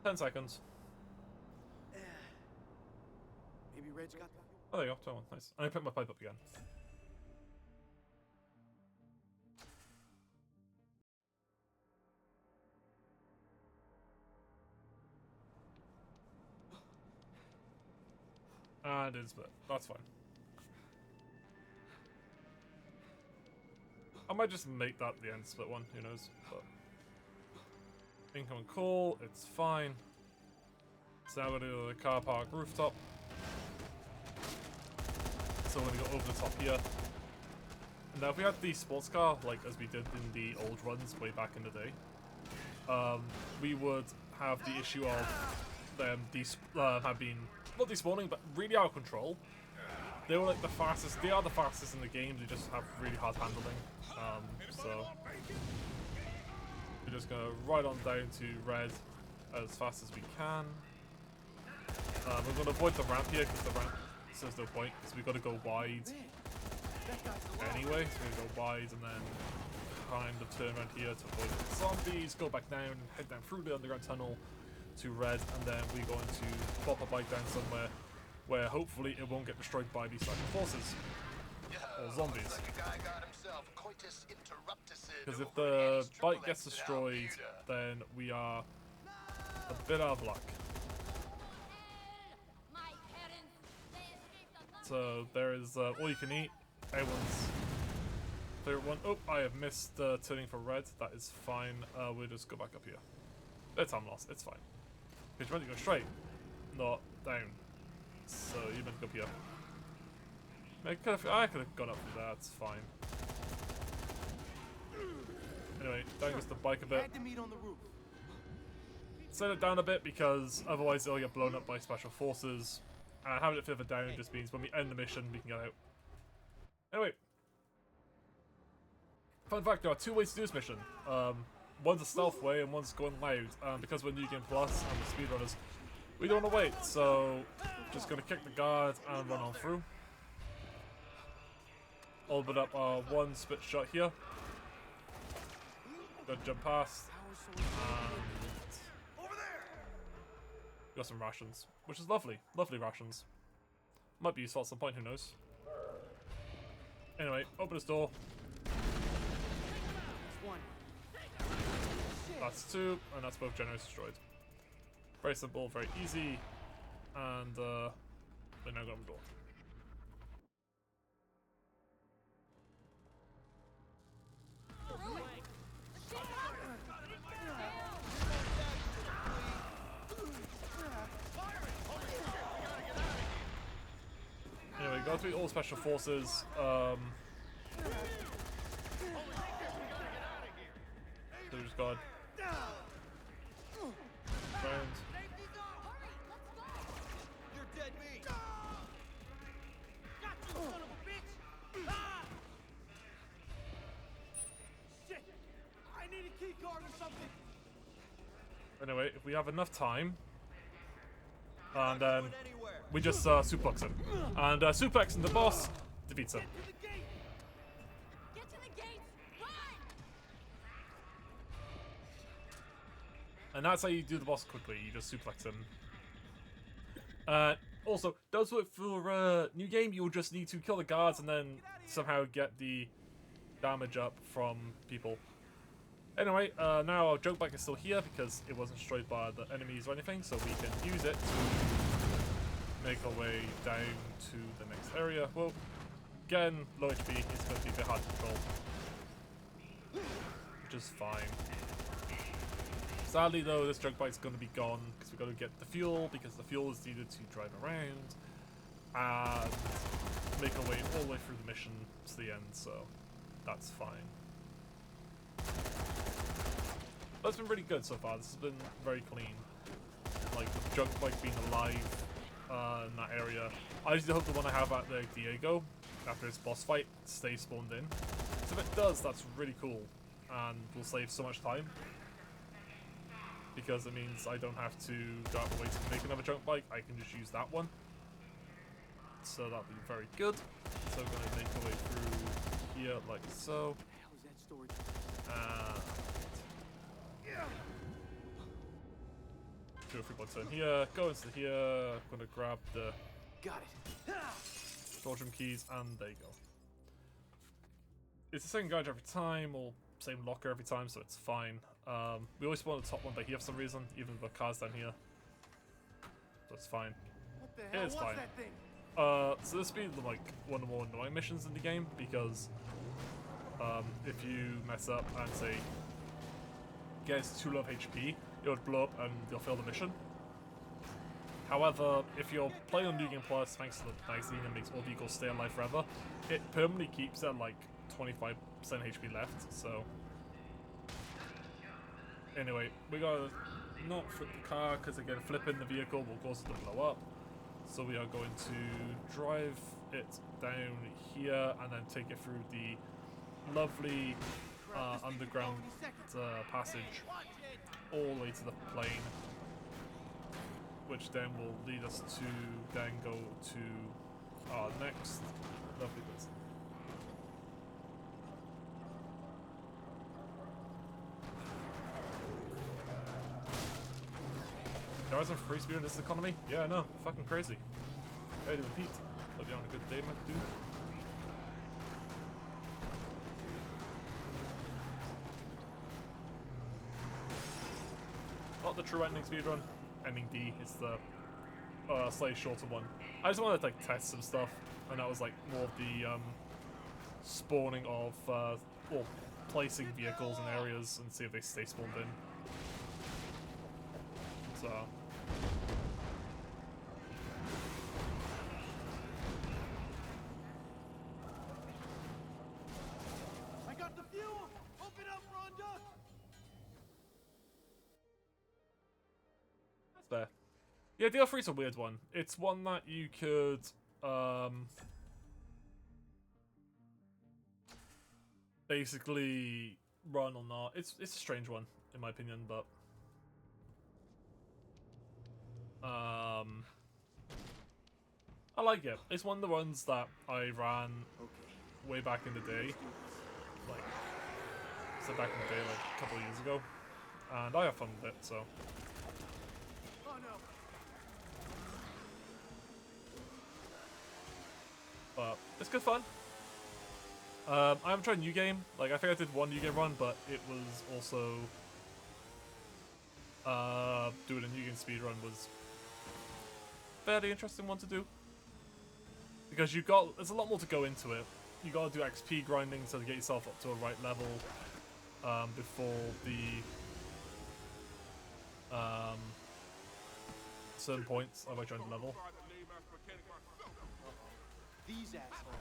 10 seconds.
Maybe Red's got that.
Oh, there you go, 21, nice. And I picked my pipe up again. And it's split. That's fine. I might just make that the end split one, who knows. But incoming call, it's fine. So now we're gonna do the car park rooftop. So we're gonna go over the top here. And now if we had the sports car, like as we did in the old runs way back in the day, we would have the issue of them have been not despawning, but really out of control. They were like the fastest. They are the fastest in the game. They just have really hard handling. So we're just gonna ride on down to red as fast as we can. We're gonna avoid the ramp here because the ramp says no point. Because we've got to go wide anyway. So we're gonna go wide and then kind of turn around here to avoid the zombies. Go back down, head down through the underground tunnel to red, and then we're going to pop a bike down somewhere where hopefully it won't get destroyed by these special forces or zombies. Because if the bike gets destroyed, then we are a bit out of luck. So there is all you can eat. Everyone's favorite one. Oh, I have missed turning for red. That is fine. We'll just go back up here. It's time lost. It's fine. Because you meant to go straight, not down. So you meant to go up here. I could have gone up from there. It's fine. Anyway, down goes the bike a bit.
Had to meet on the roof.
Set it down a bit because otherwise it'll get blown up by special forces. And having it further down just means when we end the mission, we can get out. Anyway. Fun fact, there are 2 ways to do this mission. One's a stealth way and one's going loud. Because we're New Game Plus and we're speedrunners, we don't want to wait. So, just going to kick the guard and run on through. Open up our 1 split shot here. Gonna jump past. And got some rations, which is lovely. Lovely rations. Might be useful at some point, who knows. Anyway, open this door. That's 2, and that's both generators destroyed. Very simple, very easy, and they now go on the door. Anyway, go through all special forces. So we just got round.
You're dead meat. Got you, son of a bitch! Ah! Shit! I need a key card or something.
Anyway, if we have enough time, and then we just suplex him, and suplexing the boss defeats him.
the gates! Run!
And that's how you do the boss quickly. You just suplex him. Also, does work for new game. You'll just need to kill the guards and then somehow get the damage up from people. Anyway, now our joke bike is still here because it wasn't destroyed by the enemies or anything, so we can use it to make our way down to the next area. Well, again, low HP, it's going to be a bit hard to control, which is fine. Sadly though, this joke bike's going to be gone because we've got to get the fuel, because the fuel is needed to drive around and make our way all the way through the mission to the end, so that's fine. But it's been really good so far. This has been very clean. Like, the junk bike being alive in that area. I usually hope the one I have at the Diego, after its boss fight, stays spawned in. So if it does, that's really cool. And will save so much time. Because it means I don't have to go out of the way to make another junk bike. I can just use that one. So that'll be very good. So we're going to make our way through here like so.
How is that storage?
Do a free blood turn here, go into here, gonna grab the
Got it.
doldrum keys, and there you go. It's the same guide every time, or same locker every time, so it's fine. We always spawn the top one by here for some reason, even with the cars down here. So it's fine.
What the hell
It's
was
fine.
that thing?
So this would be like one of the more annoying missions in the game, because if you mess up and say gets too low of HP, it would blow up and you'll fail the mission. However, if you're playing on New Game Plus, thanks to the magazine that makes all vehicles stay alive forever, it permanently keeps at like 25% HP left, so... Anyway, we gotta not flip the car, because again, flipping the vehicle will cause it to blow up. So we are going to drive it down here and then take it through the lovely underground passage all the way to the plane, which then will lead us to then go to our next lovely bit. There isn't free speed in this economy? Yeah, I know. Fucking crazy. Hey, to Pete. Hope you're on a good day, my dude. Not the true ending speedrun. Ending D is the slightly shorter one. I just wanted to like test some stuff, and that was like more of the spawning of or placing vehicles in areas and see if they stay spawned in. So
I got the fuel! Open up, Rhonda!
that's fair. Yeah, DL3 is a weird one. It's one that you could basically run or not. It's a strange one in my opinion, but I like it. It's one of the ones that I ran way back in the day, like back in the day, like a couple of years ago, and I have fun with it. So
Oh no!
but it's good fun. I haven't tried New Game. Like, I think I did one New Game run, but it was also doing a New Game speedrun was fairly interesting one to do, because there's a lot more to go into it. You got to do XP grinding to get yourself up to a right level before the certain points of a joined level.
These assholes.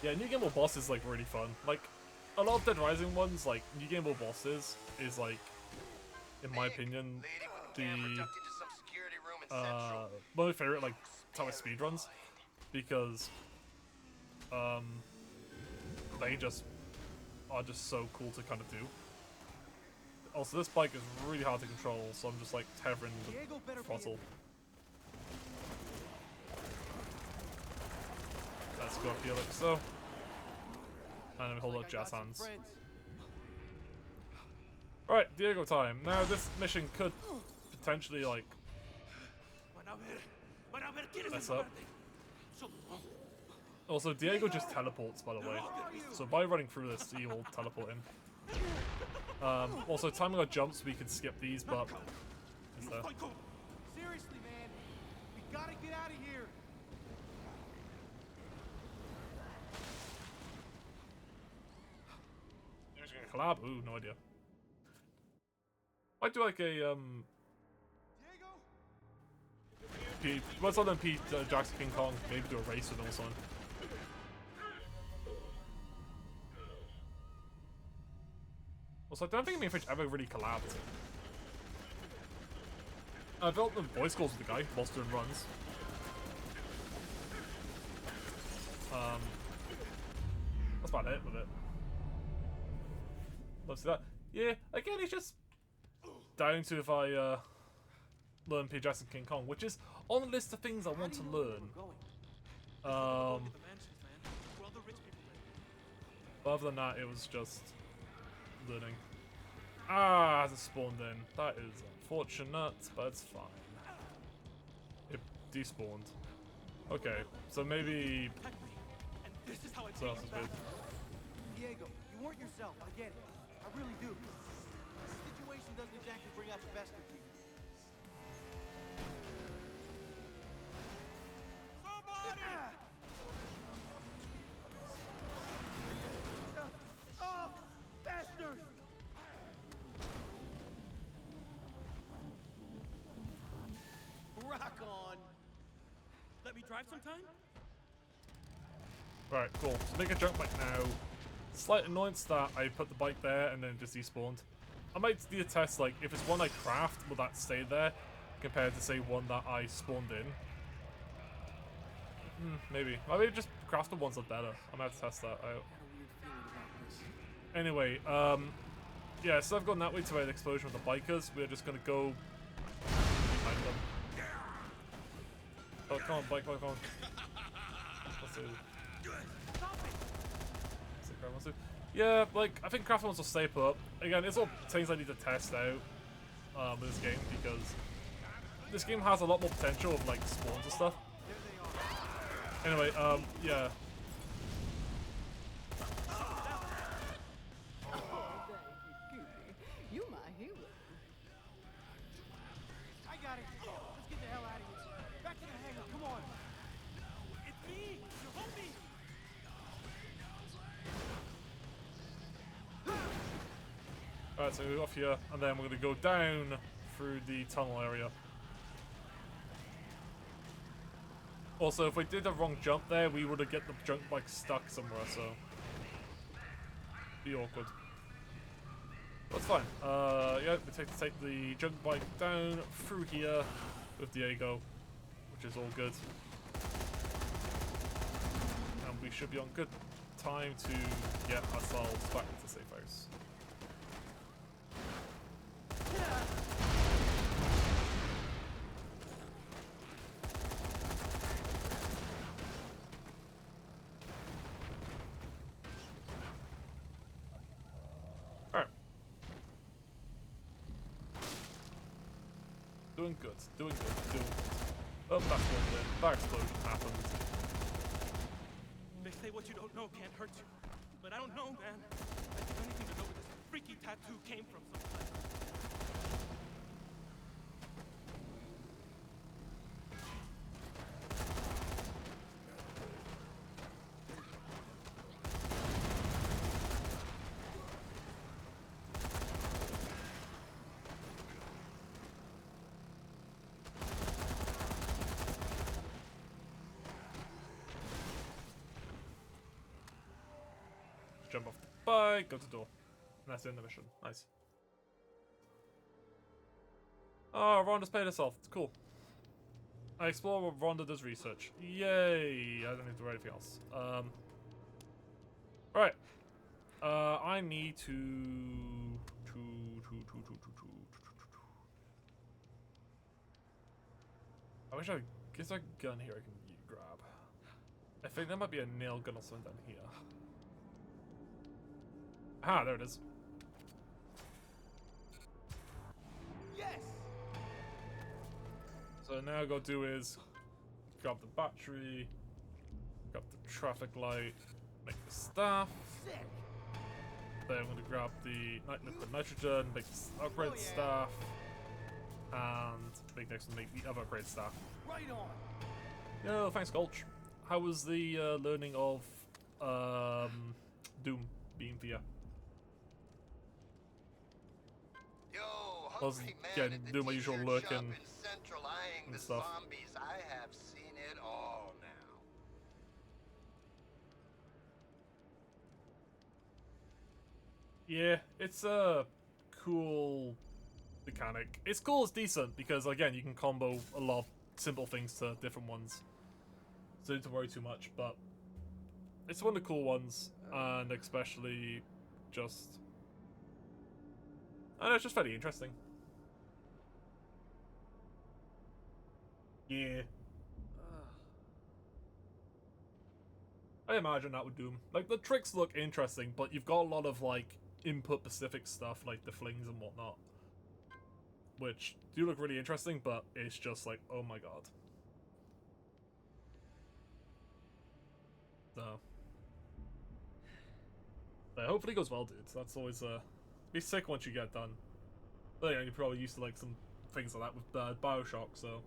Yeah, New Game World boss is like really fun. Like, a lot of Dead Rising ones, like New Game World bosses, is like, in my opinion,
Lady with the camera
the
ducked into some security room in Central.
one of my favorite like type of speedruns, because they just are just so cool to kind of do. Also, this bike is really hard to control, so I'm just like tethering
Diego better
the
be
throttle. Let's go up here like so. And then we hold
Like
up
I got
jazz
some
hands.
friends.
Right, Diego time. Now this mission could potentially like mess up. Also, Diego just teleports, by the way. So by running through this, he will teleport in. Also, timing our jumps, we could skip these, but it's there.
Seriously, man. We gotta get out of here.
Who's gonna collab? Ooh, no idea. Might do like a
Diego?
what's other than Pete Jackson King Kong? Maybe do a race with him or something. Also, I don't think me and Fitch ever really collabed. I built the voice calls with the guy, Monster and Runs. That's about it with it. Let's see that. Yeah, again, it's just down to if I learn P. Jackson King Kong, which is on the list of things I want to learn. But other than that, it was just learning. Ah, it spawned in. That is unfortunate, but it's fine. It despawned. Okay, so maybe. So else is good.
Diego, you weren't yourself. I get it. I really do. The situation doesn't exactly bring out the best of you. Oh, bastard! Rock on.
Let me drive sometime?
Right, cool. So make a jump bike now. Slight annoyance that I put the bike there and then it just despawned. I might do a test, like, if it's one I craft, will that stay there? Compared to, say, one that I spawned in. Maybe. Maybe just craft the ones that are better. I'm gonna have to test that out. Anyway, yeah, so I've gone that way to an explosion with the bikers. We're just gonna go behind them. Oh, come on, bike, come on. Let's do it. Yeah, like, I think craft ones will stay put. Again, it's all things I need to test out with this game, because this game has a lot more potential of, like, spawns and stuff. Anyway, yeah.
You my hero.
I got it. Let's get the hell out of here. Back to the hangar. Come on.
It's me! You help me!
Alright, so we're off here, and then we're gonna go down through the tunnel area. Also, if we did a wrong jump there, we would have get the junk bike stuck somewhere, so be awkward. That's fine. Yeah, we take the junk bike down through here with Diego, which is all good. And we should be on good time to get ourselves back to safe house. Alright. Doing good, doing good, doing good. Oh, that's one then. That explosion happened.
They say what you don't know can't hurt you. But I don't know, man. I think anything to know where this freaky tattoo came from sometime.
Jump off the bike, go to the door. And that's the end of the mission. Nice. Oh, Rhonda's paid herself. It's cool. I explore what Rhonda does research. Yay! I don't need to do anything else. Right. I need to I wish I guess I got a gun here I can grab. I think there might be a nail gun or something down here. Ah, there it is.
Yes!
So now I gotta do is grab the battery, grab the traffic light, make the staff.
Sick!
Then I'm gonna grab the liquid nitrogen, make the upgrade
Oh, yeah.
staff, and make next one make the other upgrade staff.
Right on!
Yo, thanks, Gulch. How was the learning of Doom being for you?
Yo,
was
hungry man
getting-
at the
doing my usual
t-shirt
lurk
shop
and-
in Central eyeing
and
the
stuff.
zombies. I have seen it all now.
Yeah, it's a cool mechanic. It's cool, it's decent, because again, you can combo a lot of simple things to different ones. So you don't have to worry too much, but it's one of the cool ones, and especially just... I don't know, it's just very interesting. Yeah. I imagine that would Doom. Like, the tricks look interesting, but you've got a lot of, like, input-specific stuff, like the flings and whatnot. Which do look really interesting, but it's just like, oh my god. So. But hopefully it goes well, dude. That's always, be sick once you get done. But yeah, you're probably used to, like, some things like that with Bioshock, so...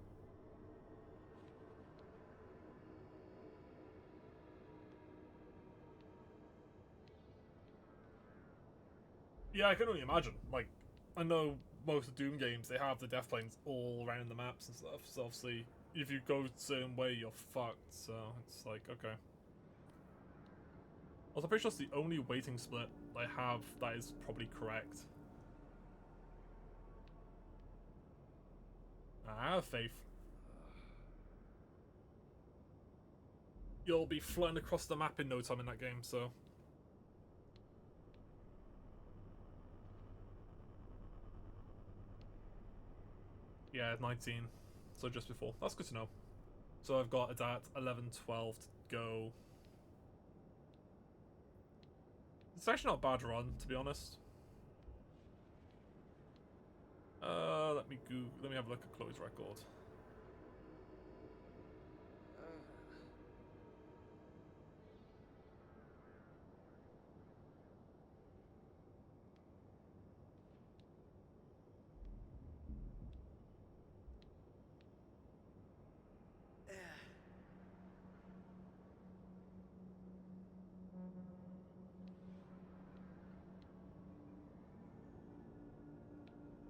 Yeah, I can only imagine. Like, I know most of Doom games, they have the death planes all around the maps and stuff, so obviously, if you go a certain way, you're fucked, so it's like, okay. Also, I'm pretty sure it's the only weighting split I have that is probably correct. I have faith. You'll be flying across the map in no time in that game, so... Yeah, 19. So just before. That's good to know. So I've got it at 11, 12 to go. It's actually not a bad run, to be honest. Let me have a look at Chloe's record.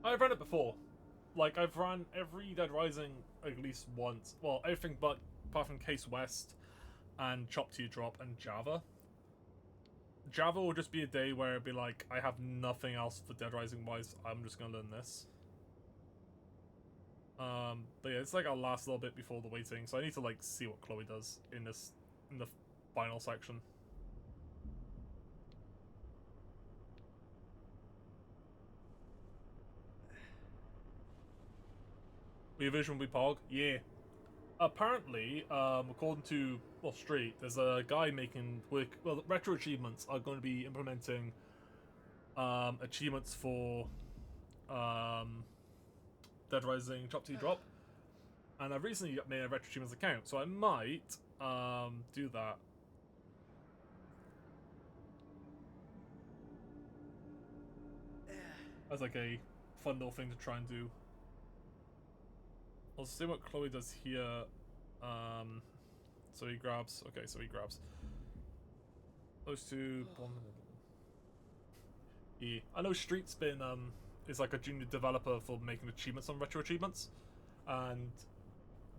I've run it before. Like, I've run every Dead Rising at least once. Well, everything but apart from Case West and Chop Teardrop and Java. Java will just be a day where it'd be like, I have nothing else for Dead Rising wise, I'm just gonna learn this. But yeah, it's like I'll last a little bit before the waiting, so I need to like see what Chloe does in the final section. Your vision will be Pog? Yeah. Apparently, according to Street, there's a guy making retro achievements are going to be implementing achievements for Dead Rising Chop Drop, and I've recently made a retro achievements account, so I might do that. As like a fun little thing to try and do. I'll see what Chloe does here. So he grabs. Okay, so he grabs those two. Yeah, I know Street's been is like a junior developer for making achievements on retro achievements, and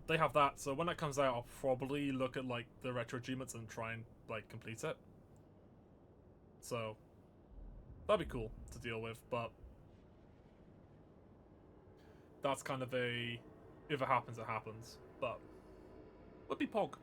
they have that. So when that comes out, I'll probably look at like the retro achievements and try and like complete it. So that'd be cool to deal with, but that's kind of a if it happens, it happens. But would be Pog.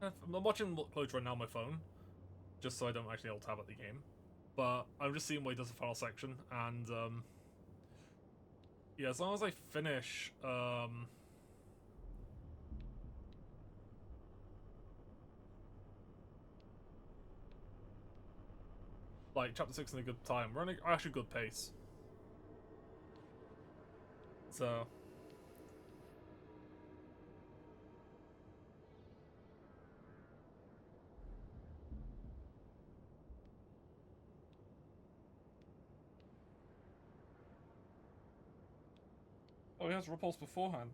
I'm watching uploads right now on my phone, just so I don't actually alt-tab at the game. But I'm just seeing what he does the final section, and yeah, as long as I finish like chapter 6 in a good time, we're on actually good pace. So oh, he has repulse beforehand.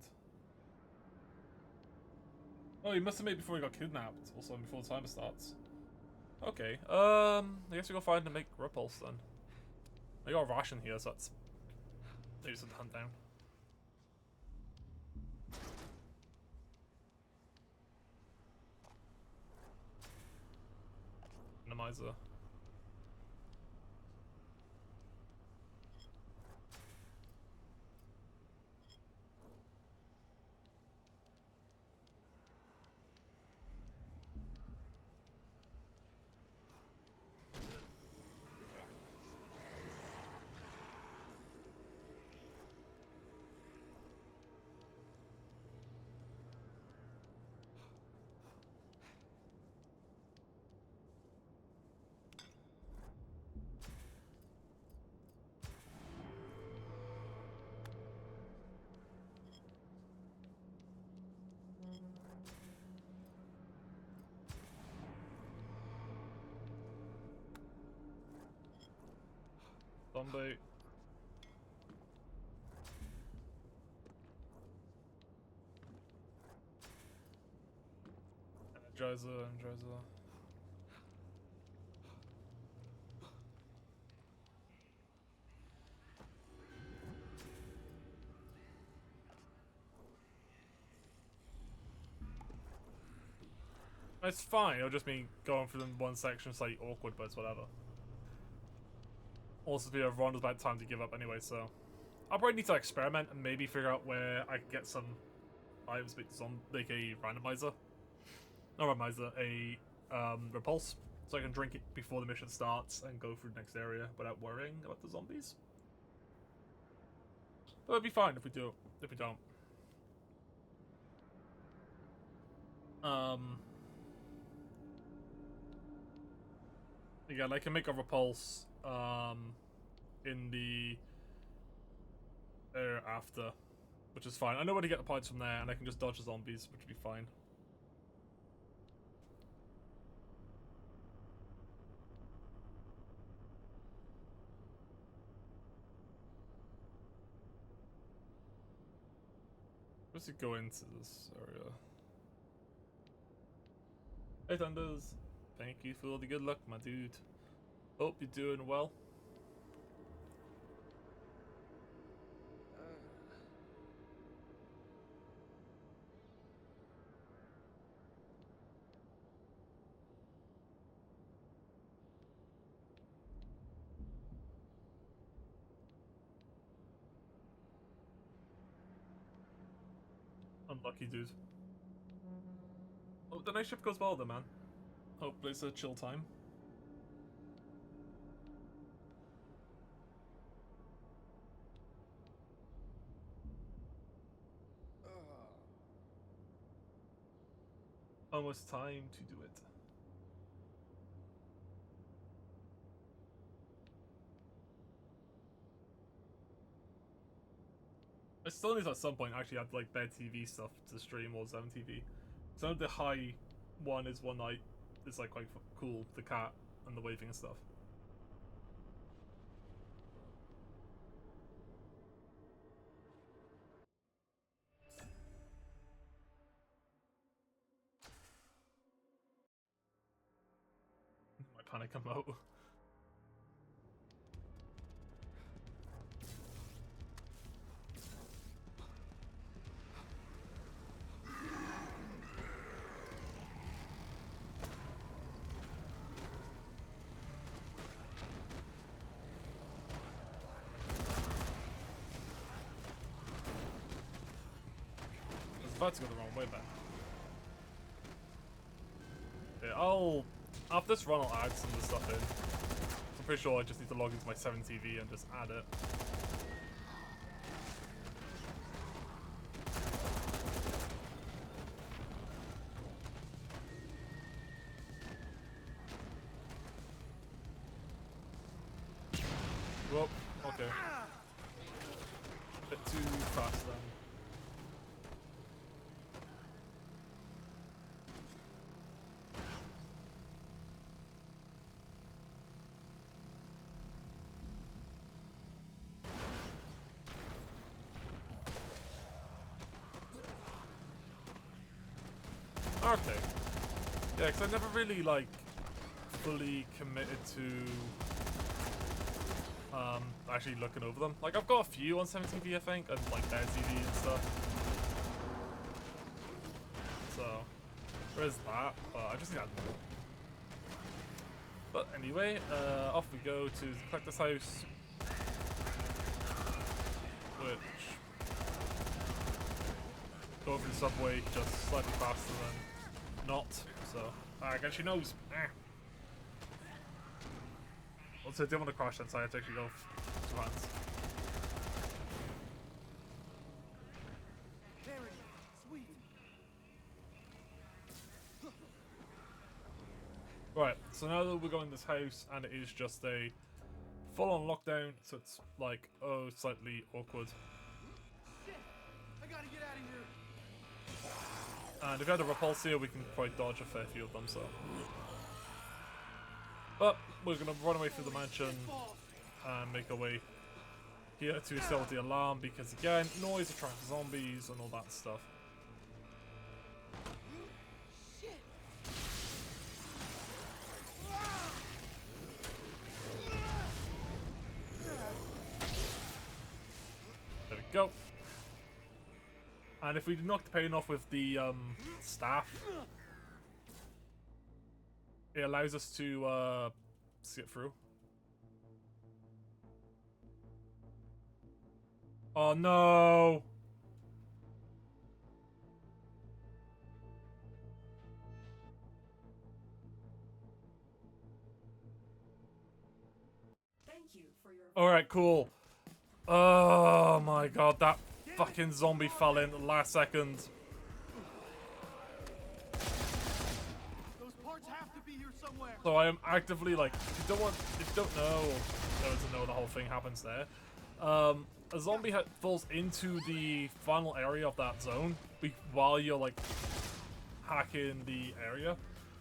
Oh, he must have made it before he got kidnapped, also before the timer starts. Okay, I guess we go find and make repulse then. I got a ration here, so that's maybe something to hunt down. Minimizer. Zombie. Energizer. It's fine, it'll just mean going through them one section slightly awkward, but it's whatever. Also, we have Ronda's about time to give up anyway, so I'll probably need to experiment and maybe figure out where I can get some items make a randomizer. Not randomizer, a repulse. So I can drink it before the mission starts and go through the next area without worrying about the zombies. But it'll be fine if we do. If we don't. Again, I can make a repulse in the area after, which is fine. I know where to get the points from there, and I can just dodge the zombies, which would be fine. Let's go into this area. Hey Thunders, thank you for all the good luck, my dude. Hope you're doing well. Unlucky, dude. Oh, the night shift goes well then, man. Hopefully it's a chill time. Almost time to do it. I still need to at some point actually add like bed TV stuff to stream or Zone TV. Some of the high one is one night. It's like quite cool, the cat and the waving and stuff. My panic emote. I was about to go the wrong way back. after this run I'll add some of the stuff in. I'm pretty sure I just need to log into my 7TV and just add it. Whoop, okay. Bit too fast then. Okay. Yeah, because I never really, like, fully committed to actually looking over them. Like, I've got a few on 7TV, I think, and, like, their TV and stuff. So, there is that, but I just need to add more. But anyway, off we go to the collector's house, which go through the subway just slightly faster than not, so I guess she knows. Also, I didn't want to crash that, so I had to actually go to hands.
There it is. Sweet.
Right, so now that we're going to this house, and it is just a full-on lockdown, so it's like, oh, slightly awkward.
Shit! I gotta get out of here.
And if we had a repulsor, we can quite dodge a fair few of them, so. But we're gonna run away through the mansion and make our way here to sell the alarm because again, noise attracts zombies and all that stuff.
Shit!
There we go. And if we knock the pain off with the staff, it allows us to skip through. Oh no! Alright, cool. Oh my god, that fucking zombie fell in the last second.
Those parts have to be here somewhere.
So I am actively like, if you don't know, or to know the whole thing happens there. A zombie falls into the final area of that zone while you're like hacking the area.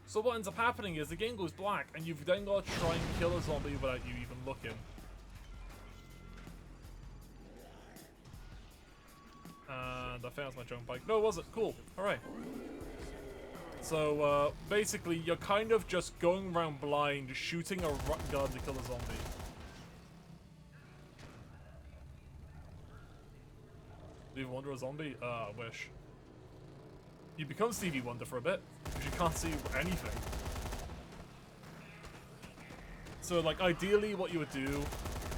So what ends up happening is the game goes black, and you've then got to try and kill a zombie without you even looking. And I found my jump bike. No, it wasn't. Cool. Alright. So, basically, you're kind of just going around blind, shooting a gun to kill a zombie. Stevie Wonder a zombie? I wish. You become Stevie Wonder for a bit, because you can't see anything. So, like, ideally what you would do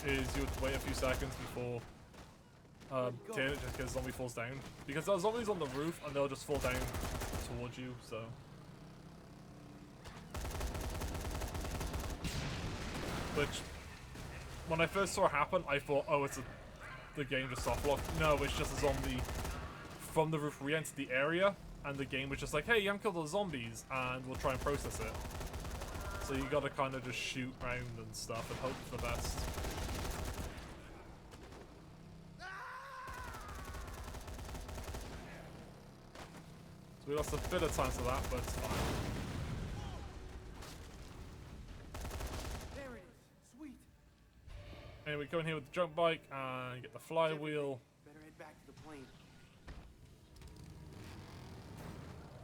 is you would wait a few seconds before killing it just because zombie falls down. Because there are zombies on the roof and they'll just fall down towards you, so. Which, when I first saw it happen, I thought, oh, the game just soft locked. No, it's just a zombie from the roof re-entered the area, and the game was just like, hey, you haven't killed all the zombies, and we'll try and process it. So you gotta kind of just shoot around and stuff and hope for the best. So we lost a bit of time to that, but it's fine.
There it is. Sweet.
Anyway, go in here with the jump bike and get the flywheel.
Better head back to the plane.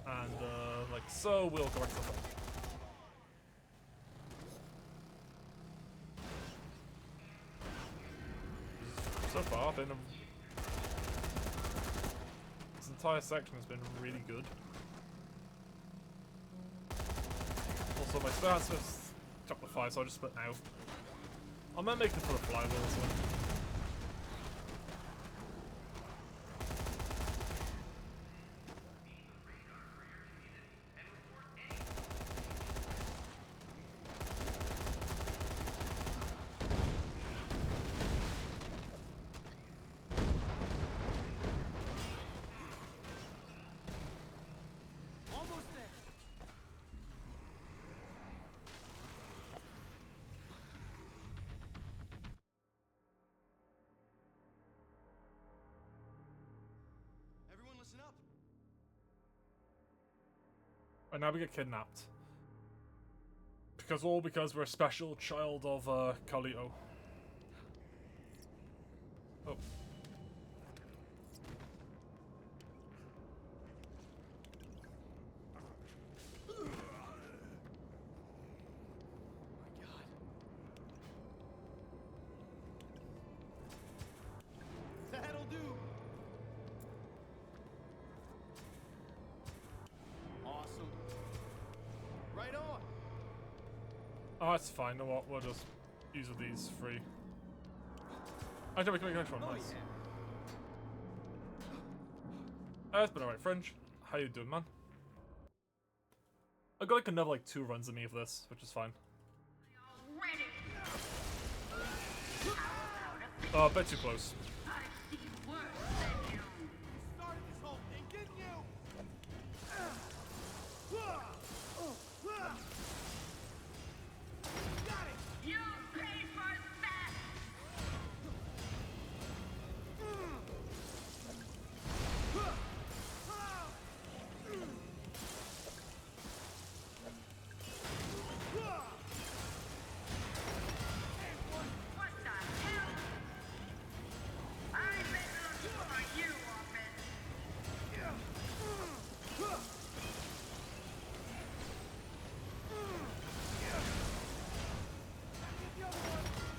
And like so, we'll go back to the front. So far, this entire section has been really good. Also, my spare Smith's chocolate 5, so I'll just split now. I might make it for the flywheel as well. And now we get kidnapped. Because we're a special child of Carlito. Oh.
That'll do. Awesome. Right on.
Oh, that's fine. You know what? We'll just use these free. Actually, we can make an extra one. Nice. It's been alright, Fringe. How you doing, man? I got like another 2 runs of me for this, which is fine. Oh, a bit too close.
Started this whole thing, didn't you? Got it.
You pay for that! What the hell? I've been looking for you, Orphan.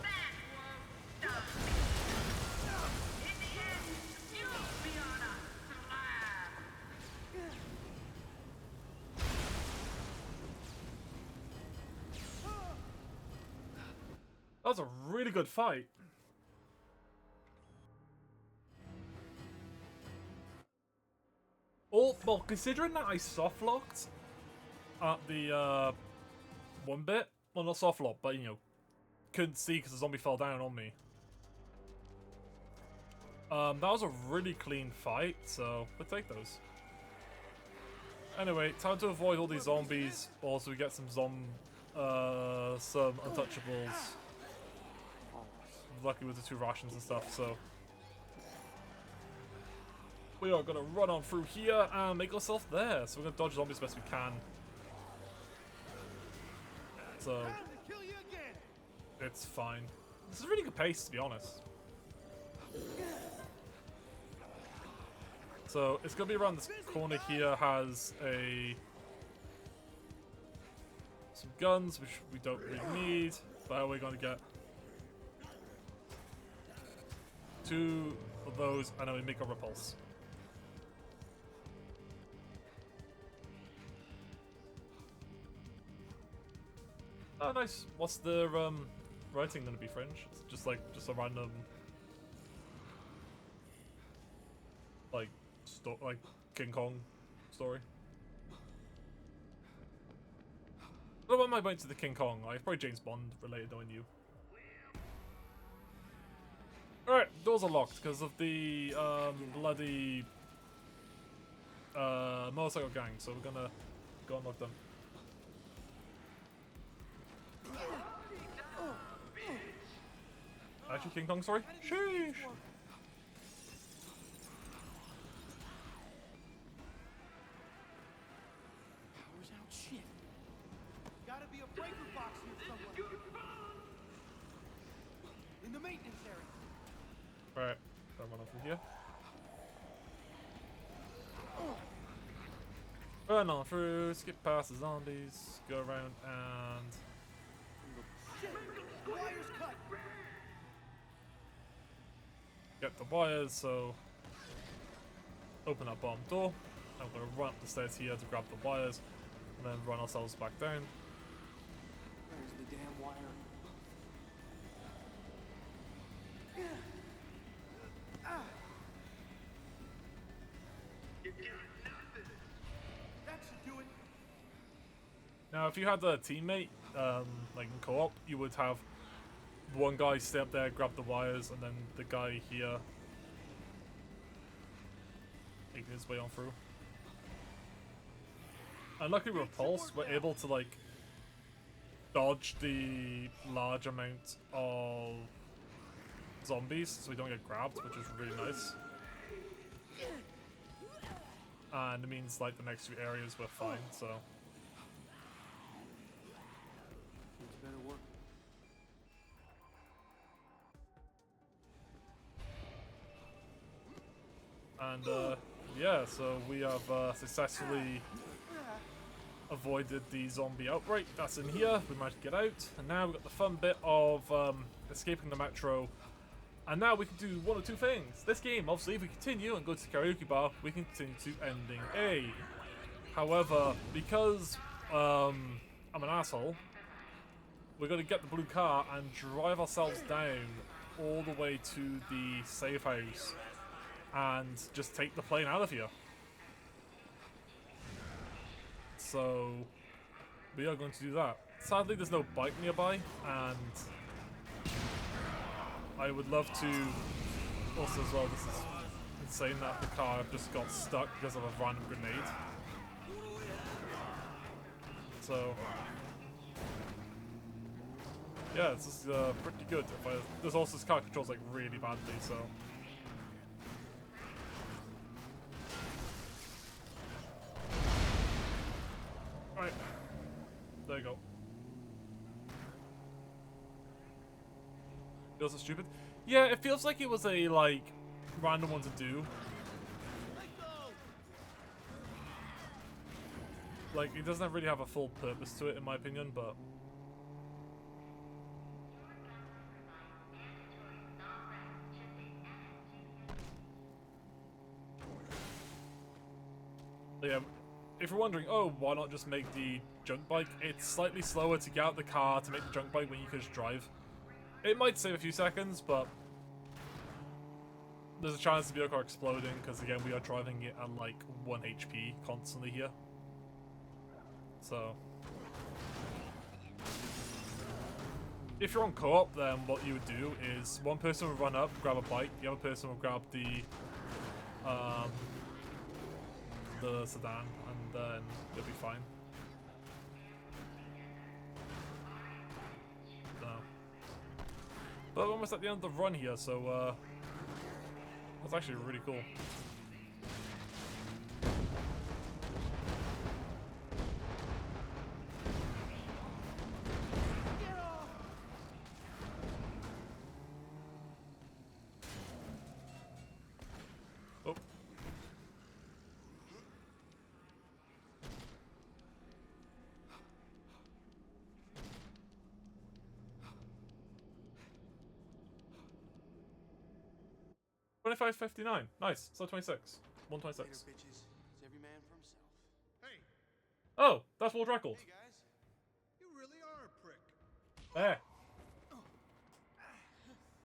That won't stop me. In the end, you'll be on a slab.
That was a really good fight. Oh, well, considering that I soft locked at the one bit, well, not soft locked, but you know, couldn't see because the zombie fell down on me. That was a really clean fight, so we'll take those. Anyway, time to avoid all these zombies. Also, we get some untouchables. Lucky with the 2 rations and stuff, so we are gonna run on through here and make ourselves there. So we're gonna dodge zombies as best we can. So
Time to kill you again.
it's fine. This is a really good pace, to be honest. So it's gonna be around this corner here. Has some guns, which we don't really need, but we're gonna get 2 of those, and then we make a repulse. Oh, nice. What's the writing gonna be, Fringe? It's just a random like King Kong story. What am I going to the King Kong? Like, probably James Bond related, knowing you. Alright, doors are locked because of the bloody motorcycle gang, so we're gonna go unlock them. Actually, King Kong, sorry. Sheesh!
Power's out. Shit. Gotta be a breaker box here somewhere. In the maintenance area.
Alright, I'll run off from here. Run on through, skip past the zombies, go around and
Shit. The wire's cut.
get the wires, so open that bottom door. I'm gonna run up the stairs here to grab the wires and then run ourselves back down.
Where's the damn wire? That should do it.
Now, if you had a teammate, like in co-op, you would have one guy stay up there, grab the wires, and then the guy here making his way on through. And luckily with Pulse, we're able to like dodge the large amount of zombies, so we don't get grabbed, which is really nice. And it means like the next few areas we're fine, so And yeah, so we have successfully avoided the zombie outbreak. That's in here. We managed to get out, and now we've got the fun bit of escaping the metro. And now we can do one of two things. This game, obviously, if we continue and go to the karaoke bar, we can continue to ending A. However, because I'm an asshole, we're going to get the blue car and drive ourselves down all the way to the safe house and just take the plane out of here. So we are going to do that. Sadly, there's no bike nearby, and I would love to. Also, as well, this is insane that the car just got stuck because of a random grenade. So yeah, this is pretty good. There's also this car controls like really badly, so. Alright. There you go. Feels so stupid. Yeah, it feels like it was a like random one to do. Like, it doesn't really have a full purpose to it in my opinion, but yeah, if you're wondering, oh, why not just make the junk bike? It's slightly slower to get out the car to make the junk bike when you could just drive. It might save a few seconds, but there's a chance of the car exploding because, again, we are driving it at like 1 HP constantly here. So if you're on co-op, then what you would do is one person would run up, grab a bike, the other person will grab the sedan, and then they'll be fine. So, but we're almost at the end of the run here, so that's actually really cool. Oh. $25.59. Nice. So 26. 126.
Bitches, it's every man for himself.
Hey,
Oh, that's world record.
hey guys. You really are a prick.
There.